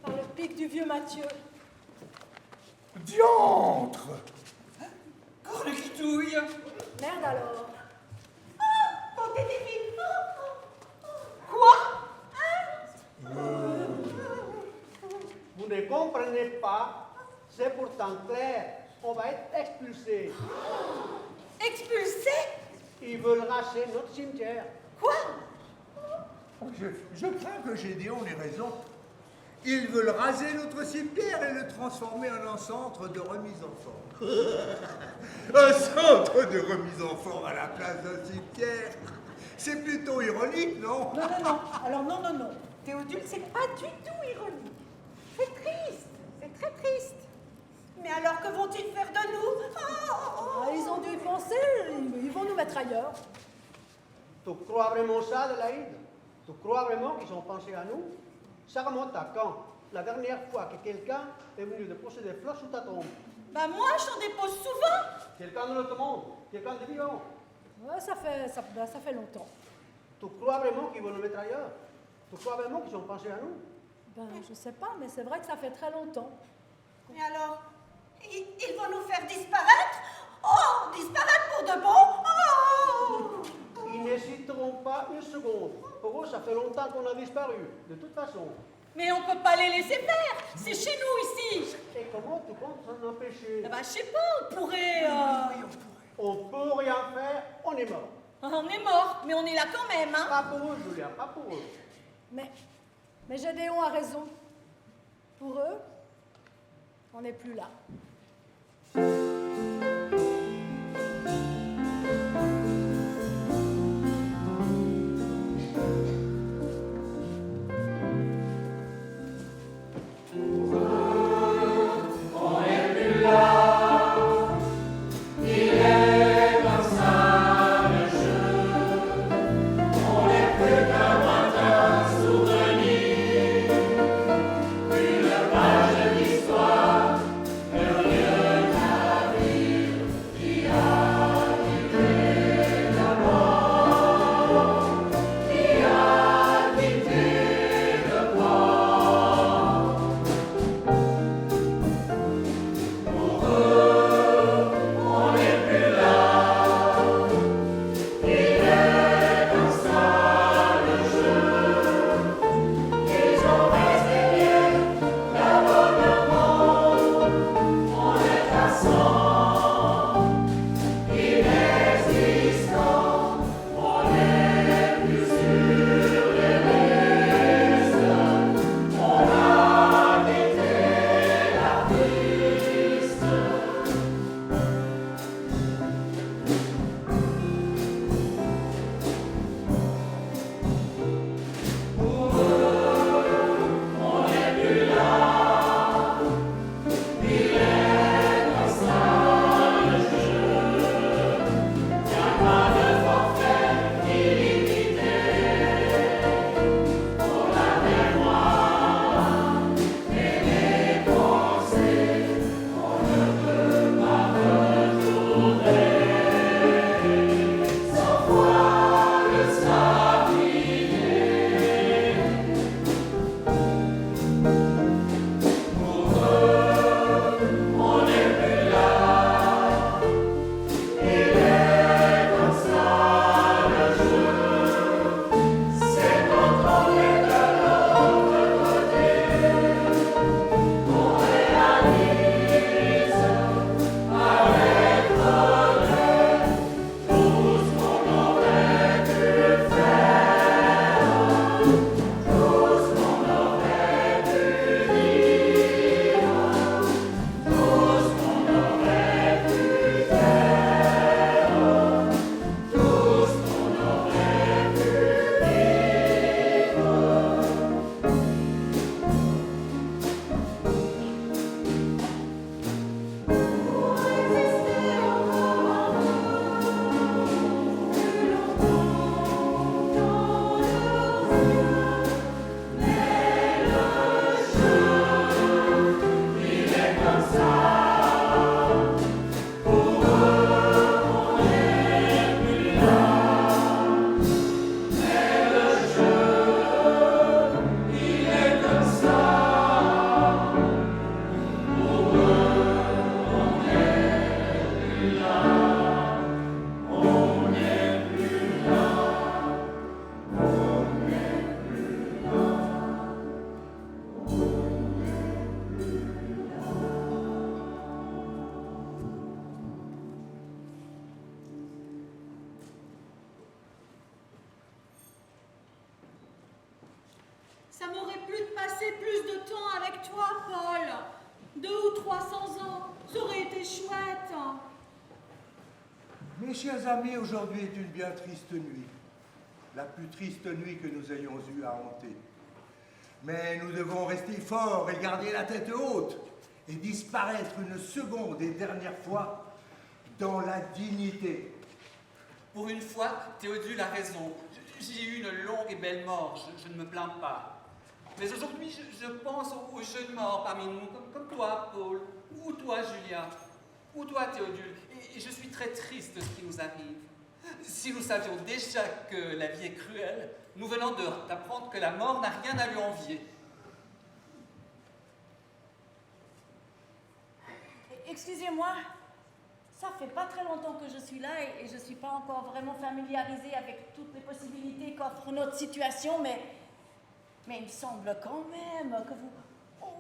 Par le pic du vieux Mathieu. Diantre! Correctouille. Merde alors. Ton téléphone. Quoi? Vous ne comprenez pas, c'est pourtant clair, on va être expulsés. Expulsé? Ils veulent raser notre cimetière. Quoi? Je crains que Gédéon ait raison. Ils veulent raser notre cimetière et le transformer en un centre de remise en forme. Un centre de remise en forme à la place d'un cimetière. C'est plutôt ironique, non? Non, non, non. Alors non, non, non. Théodule, c'est pas du tout ironique. C'est triste. C'est très triste. Mais alors, que vont-ils faire de nous? Ah, ils ont dû y penser, ils vont nous mettre ailleurs. Tu crois vraiment ça, Adélaïde? Tu crois vraiment qu'ils ont pensé à nous? Ça remonte à quand? La dernière fois que quelqu'un est venu déposer des fleurs sous ta tombe. Bah moi, j'en dépose souvent. Quelqu'un de notre monde, quelqu'un de vivant. Ouais, ça fait longtemps. Tu crois vraiment qu'ils vont nous mettre ailleurs? Tu crois vraiment qu'ils ont pensé à nous? Ben, je sais pas, mais c'est vrai que ça fait très longtemps. Et alors, ils vont nous faire disparaître? Oh, disparaître pour de bon? Oh! Ils n'hésiteront pas une seconde. Pour eux, ça fait longtemps qu'on a disparu, de toute façon. Mais on peut pas les laisser faire. C'est chez nous ici. Et comment tu comptes s'en empêcher? Eh ben, je sais pas, on pourrait... On peut rien faire, on est mort. On est mort, mais on est là quand même, hein? Pas pour eux, Julia, pas pour eux. Mais Gédéon a raison. Pour eux, on n'est plus là. Ça m'aurait plu de passer plus de temps avec toi, Paul. 200 ou 300 ans, ça aurait été chouette. Mes chers amis, aujourd'hui est une bien triste nuit. La plus triste nuit que nous ayons eu à hanter. Mais nous devons rester forts et garder la tête haute et disparaître une seconde et dernière fois dans la dignité. Pour une fois, Théodule a raison. J'ai eu une longue et belle mort, je ne me plains pas. Mais aujourd'hui, je pense aux jeunes morts parmi nous, comme toi, Paul, ou toi, Julia, ou toi, Théodule. Et je suis très triste de ce qui nous arrive. Si nous savions déjà que la vie est cruelle, nous venons d'apprendre que la mort n'a rien à lui envier. Excusez-moi, ça fait pas très longtemps que je suis là et je suis pas encore vraiment familiarisée avec toutes les possibilités qu'offre notre situation, mais il me semble quand même que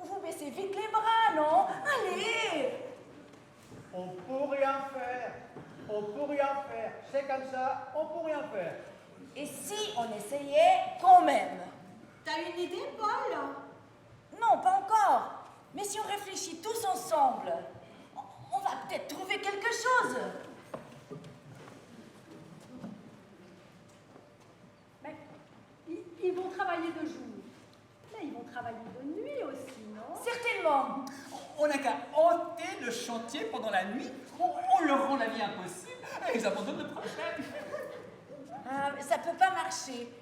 vous baissez vite les bras, non? Allez! On peut rien faire. On peut rien faire. C'est comme ça, on peut rien faire. Et si on essayait quand même? T'as une idée, Paul? Non, pas encore. Mais si on réfléchit tous ensemble, on va peut-être trouver quelque chose. Mais ils vont travailler de jour. Mais ils vont travailler de nuit aussi, non? Certainement. On n'a qu'à hanter le chantier pendant la nuit, on leur rend la vie impossible et ils abandonnent le projet. Ça peut pas marcher.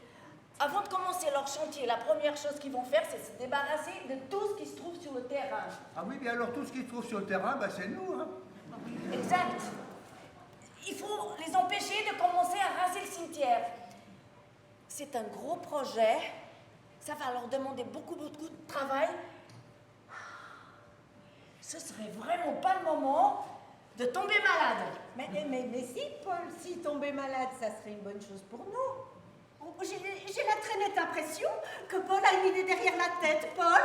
Avant de commencer leur chantier, la première chose qu'ils vont faire, c'est se débarrasser de tout ce qui se trouve sur le terrain. Ah oui, mais alors tout ce qui se trouve sur le terrain, bah, c'est nous, hein. Exact. Il faut les empêcher de commencer à raser le cimetière. C'est un gros projet. Ça va leur demander beaucoup de travail. Ce serait vraiment pas le moment de tomber malade. Mais si, Paul, si tomber malade, ça serait une bonne chose pour nous. J'ai la très nette impression que Paul a une idée derrière la tête. Paul?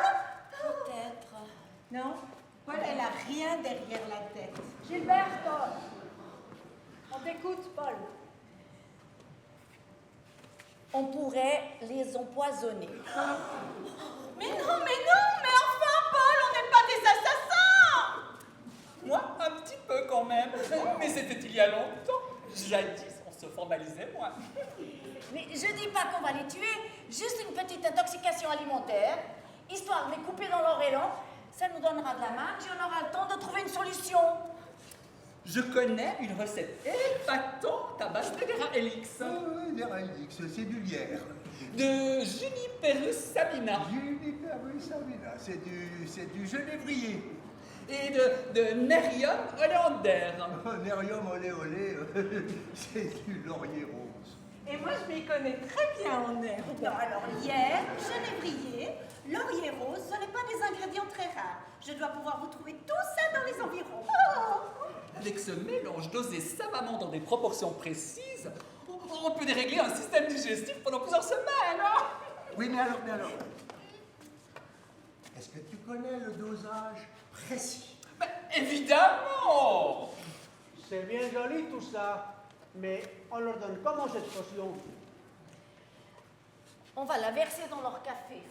Peut-être. Non, Paul, elle a rien derrière la tête. Gilberto, on t'écoute, Paul. On pourrait les empoisonner. Mais enfin, Paul, on n'est pas des assassins! Moi, un petit peu quand même, mais c'était il y a longtemps. Jadis, on se formalisait moins. Mais je dis pas qu'on va les tuer, juste une petite intoxication alimentaire, histoire de les couper dans leur élan. Ça nous donnera de la marge et on aura le temps de trouver une solution. Je connais une recette épatante à base de Deraelix. Deraelix, c'est du lierre. De Juniperus sabina. Juniperus sabina, c'est du genévrier. Et de Nerium oleander. Nerium olé, c'est du laurier rose. Et moi, je m'y connais très bien en herbe. Non, alors lierre, genévrier, laurier rose, ce n'est pas des ingrédients très rares. Je dois pouvoir vous trouver tout ça dans les environs. Avec ce mélange dosé savamment dans des proportions précises, on peut dérégler un système digestif pendant plusieurs semaines. Hein? Oui, mais alors, est-ce que tu connais le dosage précis? Ben, évidemment! C'est bien joli tout ça, mais on leur donne comment cette potion? On va la verser dans leur café.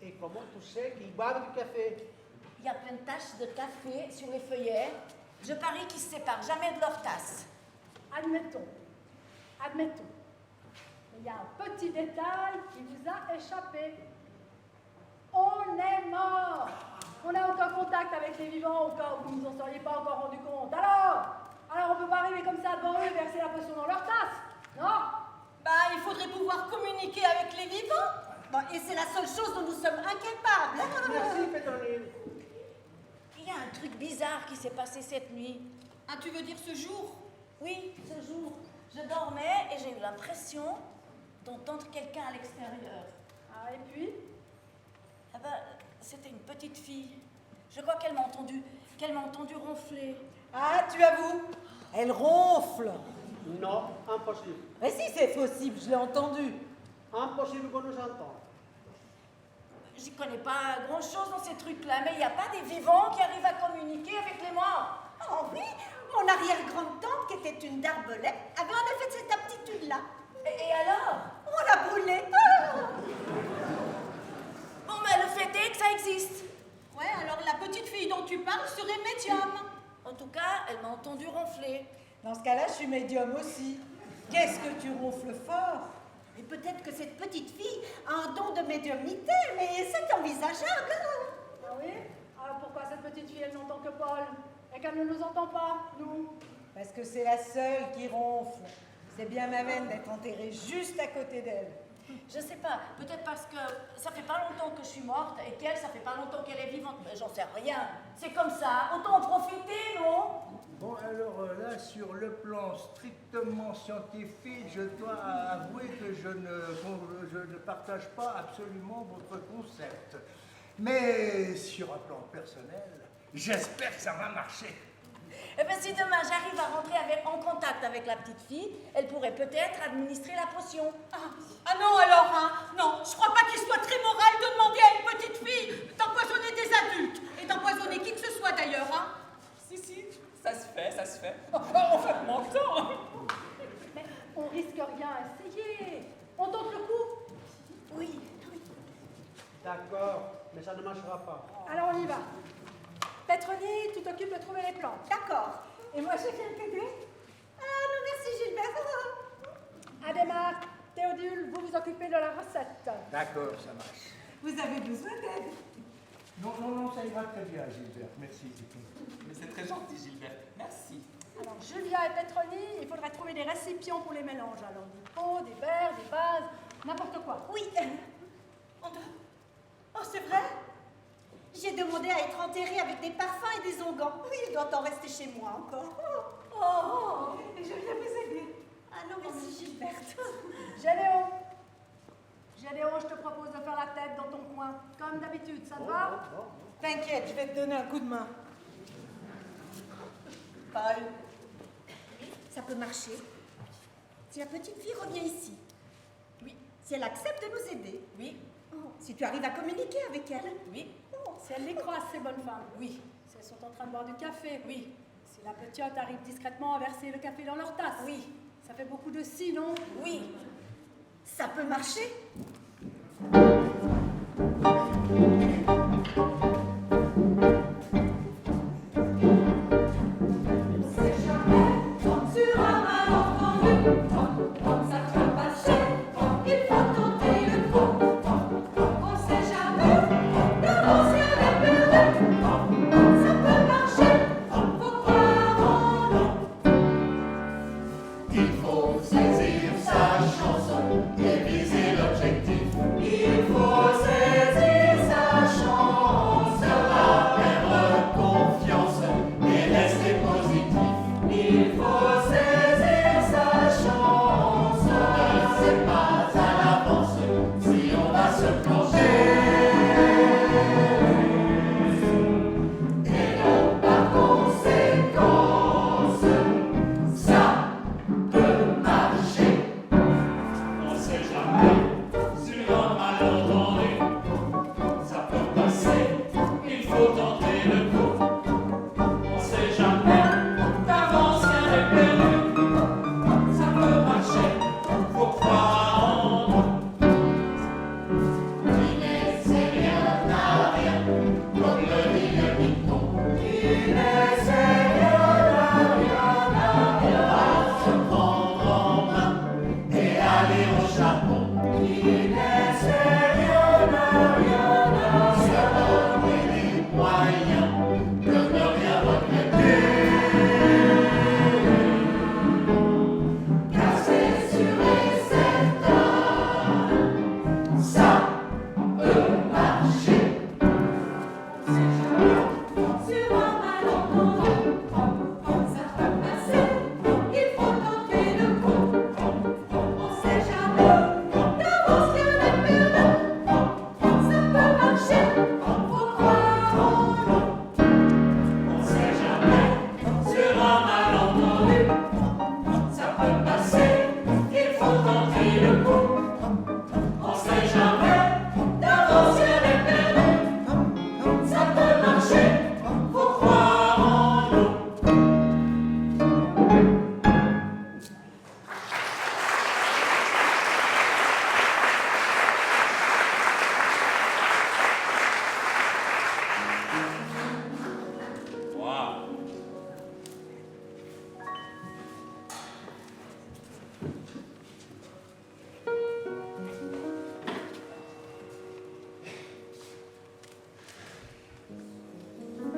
Et comment tu sais qu'ils boivent du café? Il y a plein de taches de café sur les feuillets. Je parie qu'ils se séparent jamais de leur tasse. Admettons. Mais il y a un petit détail qui vous a échappé. On est mort. On n'a aucun contact avec les vivants au cas où vous ne vous en seriez pas encore rendu compte. Alors on peut pas arriver comme ça devant eux et verser la potion dans leur tasse, non? Bah, il faudrait pouvoir communiquer avec les vivants. Bon, et c'est la seule chose dont nous sommes incapables. Merci, Pétronille. Il y a un truc bizarre qui s'est passé cette nuit. Ah, tu veux dire ce jour? Oui, ce jour. Je dormais et j'ai eu l'impression d'entendre quelqu'un à l'extérieur. Ah, et puis? Ah ben, c'était une petite fille. Je crois qu'elle m'a entendu ronfler. Ah, tu avoues? Elle ronfle. Non, impossible. Mais si, c'est possible, je l'ai entendu. Impossible qu'on nous entende. J'y connais pas grand-chose dans ces trucs-là, mais il n'y a pas des vivants qui arrivent à communiquer avec les morts. Oh oui, mon arrière-grande-tante, qui était une darbelette, avait en effet cette aptitude-là. Et alors? On l'a brûlée. Bon, mais le fait est que ça existe. Ouais, alors la petite fille dont tu parles serait médium. En tout cas, elle m'a entendu ronfler. Dans ce cas-là, je suis médium aussi. Qu'est-ce que tu ronfles fort? Et peut-être que cette petite fille a un don de médiumnité, mais c'est envisageable. Ah oui? Alors pourquoi cette petite fille, elle n'entend que Paul? Et qu'elle ne nous entend pas, nous? Parce que c'est la seule qui ronfle. C'est bien ma veine d'être enterrée juste à côté d'elle. Je sais pas, peut-être parce que ça fait pas longtemps que je suis morte et qu'elle, ça fait pas longtemps qu'elle est vivante. Mais j'en sais rien. C'est comme ça. Autant en profiter, non? Bon, alors là, sur le plan strictement scientifique, je dois avouer que je ne partage pas absolument votre concept. Mais sur un plan personnel, J'espère que ça va marcher. Eh bien, si demain j'arrive à rentrer en contact avec la petite fille, elle pourrait peut-être administrer la potion. Ah non, alors, hein, non, je crois pas qu'il soit très moral de demander à une petite fille d'empoisonner des adultes, et d'empoisonner qui que ce soit d'ailleurs, hein. Si, ça se fait, ça se fait. En fait, mon temps. Mais on risque rien à essayer. On tente le coup. Oui. D'accord, mais ça ne marchera pas. Alors on y va. Pétronie, tu t'occupes de trouver les plantes. D'accord. Et moi, je viens t'aider. Ah non, merci Gilbert. Adhémar, Théodule, vous vous occupez de la recette. D'accord, ça marche. Vous avez besoin d'aide? Non, ça ira très bien, Gilbert. Merci. Mais c'est très gentil, Gilbert. Merci. Alors, Julia et Pétronie, il faudrait trouver des récipients pour les mélanges. Alors, des pots, des verres, des vases, n'importe quoi. Oui. Oh, c'est vrai? J'ai demandé à être enterrée avec des parfums et des onguents. Oui, il doit en rester chez moi encore. Oh, je viens vous aider. Ah non, merci Gilberte. Gédéon, je te propose de faire la tête dans ton coin, comme d'habitude, ça te va? T'inquiète, je vais te donner un coup de main. Paul. Ça peut marcher. Si la petite fille revient ici. Oui. Si elle accepte de nous aider. Oui. Oh, si tu arrives à communiquer avec elle. Oui. Oh, si elle les croise, ces bonnes femmes. Oui. Si elles sont en train de boire du café. Oui. Si la petite arrive discrètement à verser le café dans leur tasse. Oui. Ça fait beaucoup de si, non? Oui. Ça peut marcher.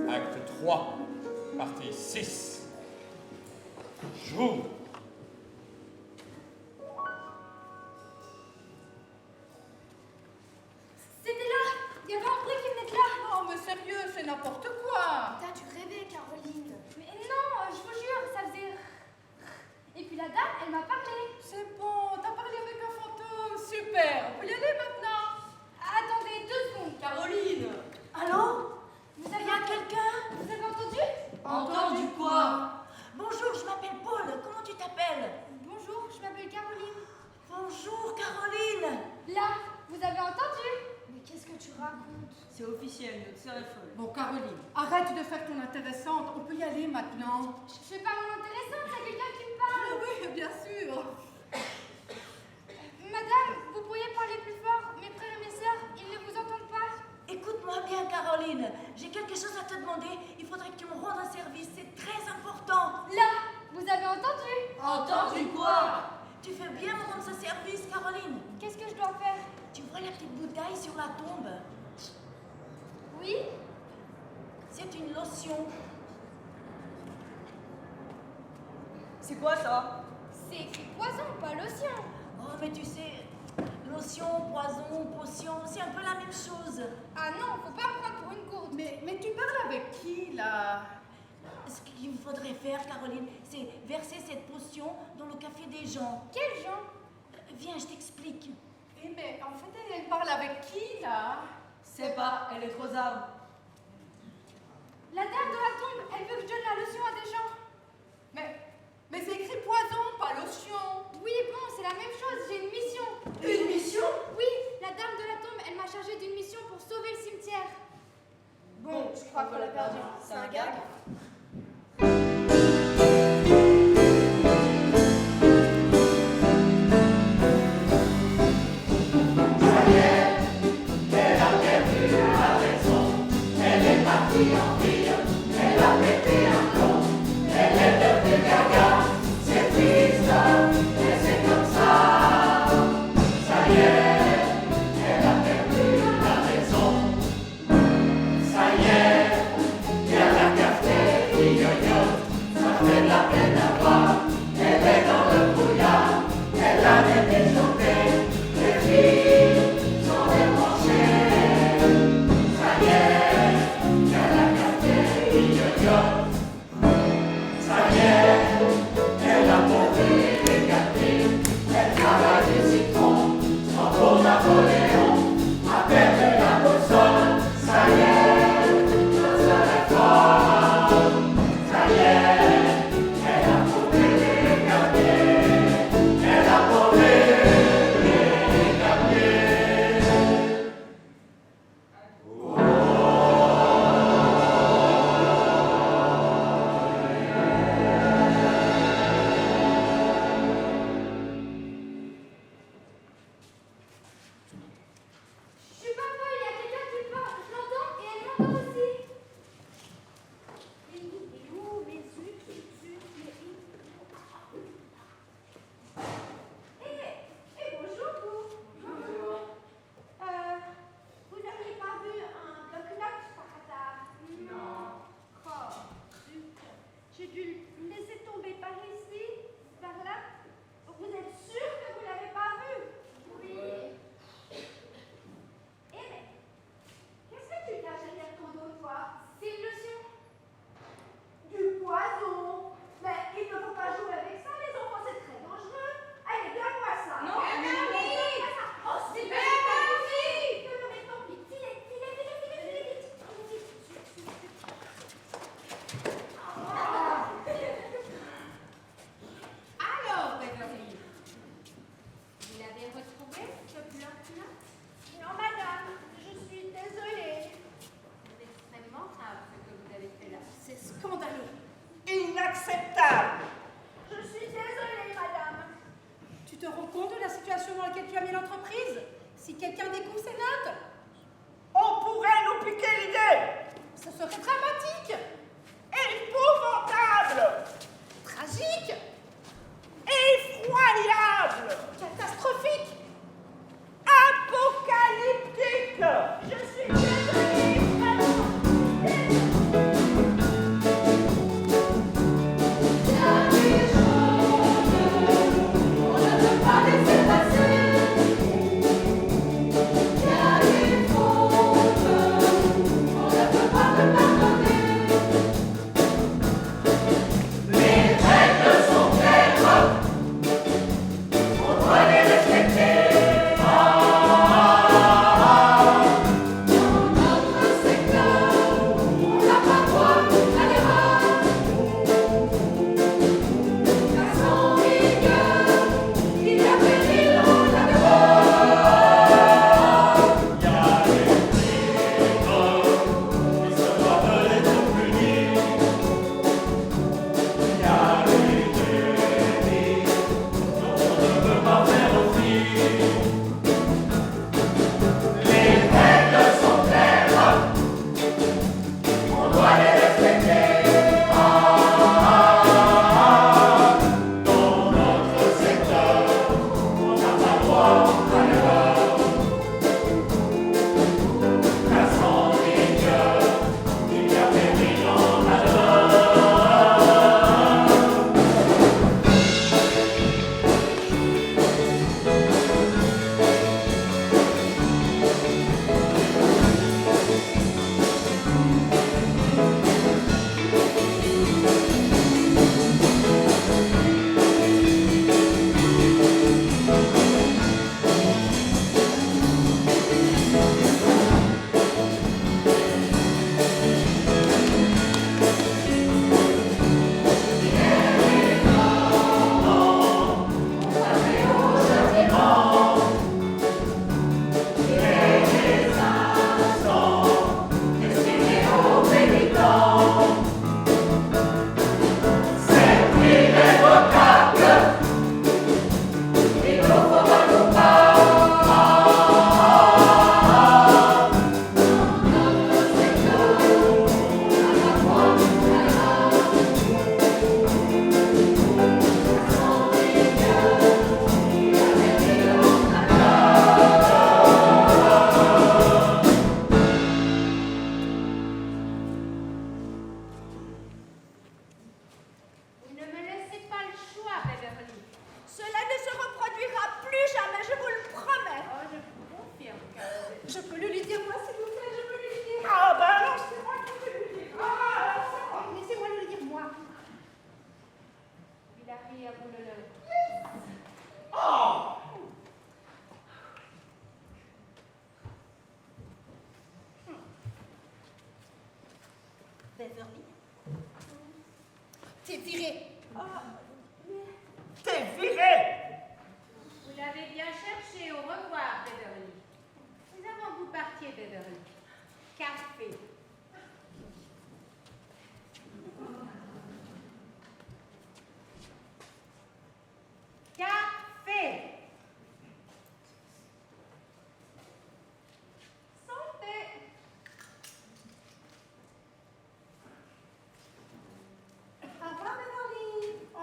Acte 3, partie 6. Joue. C'était là. Il y avait un bruit qui venait de là. Oh, mais sérieux, c'est n'importe quoi. T'as dû rêver, Caroline. Mais non, je vous jure, ça faisait... Et puis la dame, elle m'a parlé. C'est bon, t'as parlé avec un fantôme. Super, on peut y aller maintenant. Attendez 2 secondes. Caroline. Allô? Vous avez quelqu'un? Vous Bon, Caroline, arrête de faire ton intéressante. On peut y aller maintenant. Je fais pas mon intéressante, c'est quelqu'un qui me parle. Oui, bien sûr. Madame, vous pourriez parler plus fort. Mes frères et mes sœurs, ils ne vous entendent pas. Écoute-moi bien, Caroline. J'ai quelque chose à te demander. Il faudrait que tu me rendes un service. C'est très important. Là, vous avez entendu? Entendu quoi? Tu fais bien me rendre ce service, Caroline. Qu'est-ce que je dois faire? Tu vois la petite bouteille sur la tombe? Oui? C'est une lotion. C'est quoi ça? C'est écrit poison, pas lotion. Oh, mais tu sais, lotion, poison, potion, c'est un peu la même chose. Ah non, faut pas me prendre pour une gourde. Mais tu parles avec qui, là? Ce qu'il faudrait faire, Caroline, c'est verser cette potion dans le café des gens. Quels gens? Viens, je t'explique. Eh, mais en fait, elle parle avec qui, là? C'est pas, elle est trop arme. La dame de la tombe, elle veut que je donne la lotion à des gens. Mais c'est écrit poison, pas lotion. Oui, bon, c'est la même chose, j'ai une mission. Une mission? Oui, la dame de la tombe, elle m'a chargée d'une mission pour sauver le cimetière. Bon, je crois qu'on l'a perdu. C'est un gag. Yeah. Beverly. T'es viré. T'es viré! Vous l'avez bien cherché. Au revoir, Beverly. Mais avant que vous partiez, Beverly, café. Café. Santé. Au revoir, Beverly. Au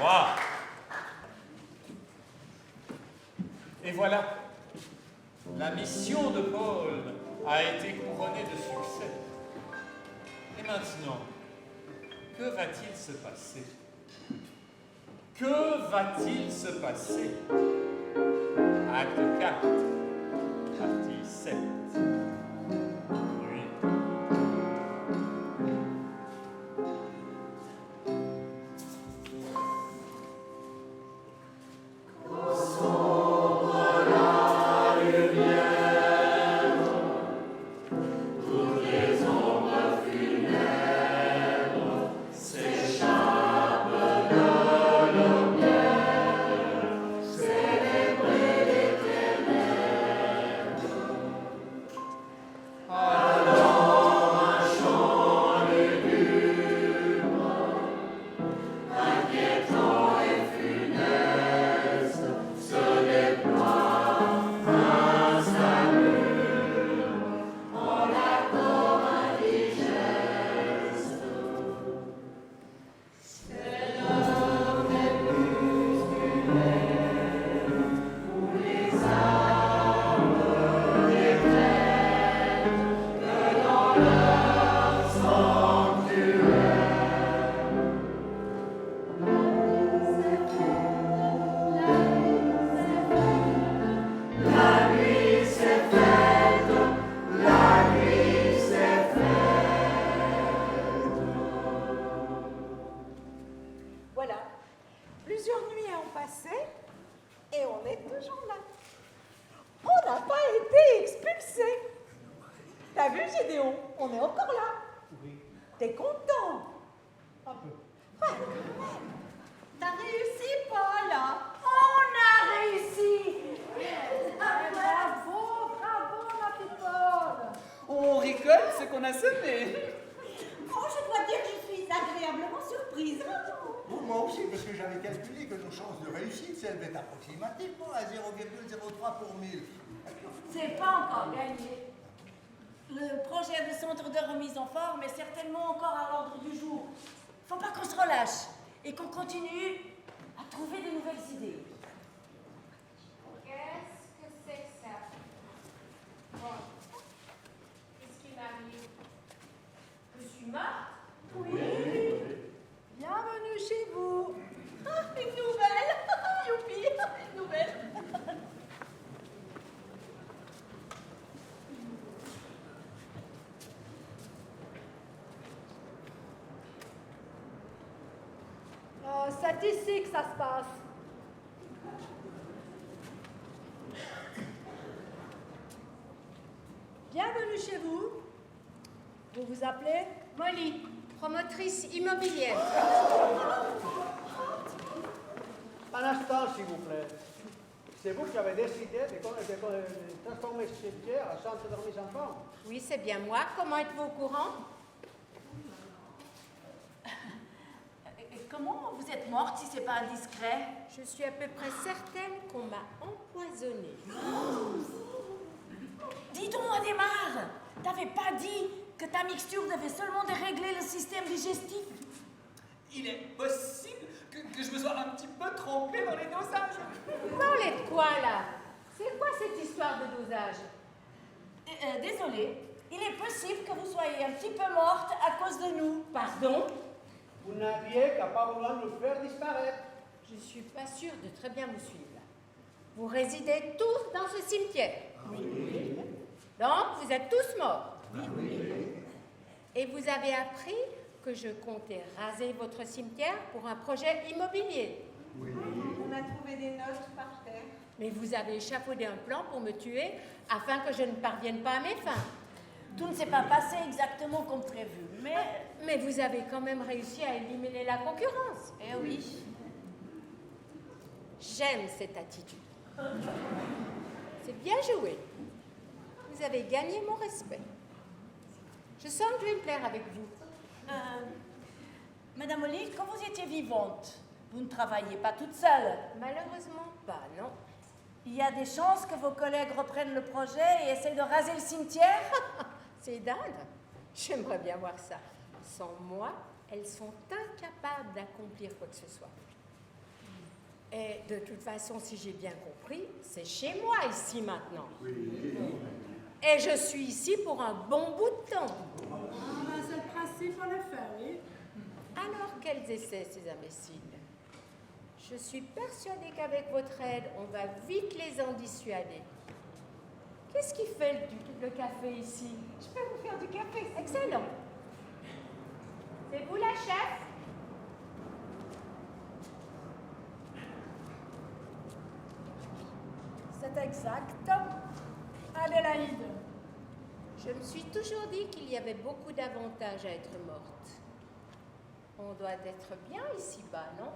Waouh! Et voilà, la mission de Paul a été couronnée de succès. Et maintenant, que va-t-il se passer? Que va-t-il se passer? Acte 4, partie 7. Nuit. Voilà. Plusieurs nuits ont passé et on est toujours là. On n'a pas été expulsés. T'as vu, Gédéon? On est encore là. Oui, T'es content? un peu. Ouais, quand même. T'as réussi, Paul. On a réussi. Bravo, bravo, ma petite Paul. On récolte ce qu'on a semé. Oh, je dois dire que je suis agréablement surprise. Bon, moi aussi, parce que j'avais calculé que nos chances de réussite s'élevaient approximativement à 0,03 pour 1000. C'est pas encore gagné. Le projet de centre de remise en forme est certainement encore à l'ordre du jour. Faut pas qu'on se relâche et qu'on continue à trouver de nouvelles idées. Qu'est-ce que c'est que ça? Bon, qu'est-ce qui m'arrive? Je suis morte? Oui. Bienvenue chez vous. Ah, une nouvelle. Youpi, une nouvelle. C'est ici que ça se passe. Bienvenue chez vous. Vous vous appelez? Molly, promotrice immobilière. Un instant, s'il vous plaît. C'est vous qui avez décidé de transformer ce cimetière en centre de remise en forme. Oui, c'est bien moi. Comment êtes-vous au courant? Comment vous êtes morte si c'est pas indiscret? Je suis à peu près certaine qu'on m'a empoisonnée. Dis donc, Adhémar, t'avais pas dit que ta mixture devait seulement dérégler le système digestif? Il est possible que je me sois un petit peu trompé dans les dosages. Vous parlez de quoi, là? C'est quoi cette histoire de dosage? Désolée, il est possible que vous soyez un petit peu morte à cause de nous. Pardon? Vous n'aviez qu'à pas vouloir nous faire disparaître. Je ne suis pas sûre de très bien vous suivre. Vous résidez tous dans ce cimetière? Oui. Donc, vous êtes tous morts? Oui. Et vous avez appris que je comptais raser votre cimetière pour un projet immobilier? Oui. On a trouvé des notes par terre. Mais vous avez échafaudé un plan pour me tuer afin que je ne parvienne pas à mes fins. Tout ne s'est pas passé exactement comme prévu, mais... Mais vous avez quand même réussi à éliminer la concurrence. Eh oui. J'aime cette attitude. C'est bien joué. Vous avez gagné mon respect. Je sens que je vais me plaire avec vous. Madame Olive, quand vous étiez vivante, vous ne travailliez pas toute seule. Malheureusement pas, non. Il y a des chances que vos collègues reprennent le projet et essayent de raser le cimetière? C'est dingue. J'aimerais bien voir ça. Sans moi, elles sont incapables d'accomplir quoi que ce soit. Et de toute façon, si j'ai bien compris, c'est chez moi ici maintenant. Et je suis ici pour un bon bout de temps. Ah ben c'est le principe en effet, oui. Alors, quels essais, ces imbéciles? Je suis persuadée qu'avec votre aide, on va vite les en dissuader. Qu'est-ce qui fait le café ici? Je peux vous faire du café. Excellent. C'est vous la chef? C'est exact. Adélaïde. Je me suis toujours dit qu'il y avait beaucoup d'avantages à être morte. On doit être bien ici-bas, non?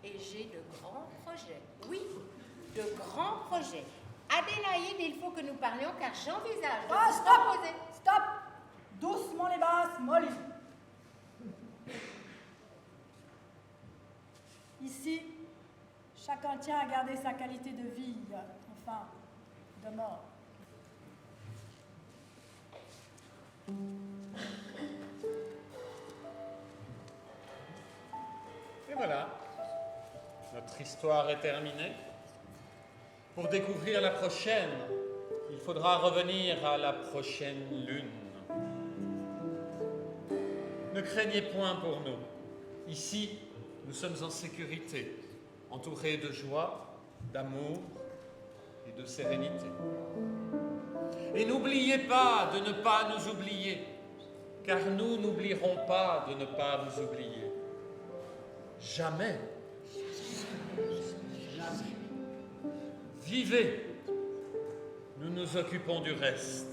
Et j'ai de grands projets. Oui, de grands projets. Adélaïde, il faut que nous parlions car j'envisage de vous proposer... Stop! Doucement les basses, Molly. Ici, chacun tient à garder sa qualité de vie, enfin, de mort. Et voilà, notre histoire est terminée. Pour découvrir la prochaine, il faudra revenir à la prochaine lune. Ne craignez point pour nous. Ici, nous sommes en sécurité, entourés de joie, d'amour et de sérénité. Et n'oubliez pas de ne pas nous oublier, car nous n'oublierons pas de ne pas vous oublier. Jamais. Vivez. Nous nous occupons du reste.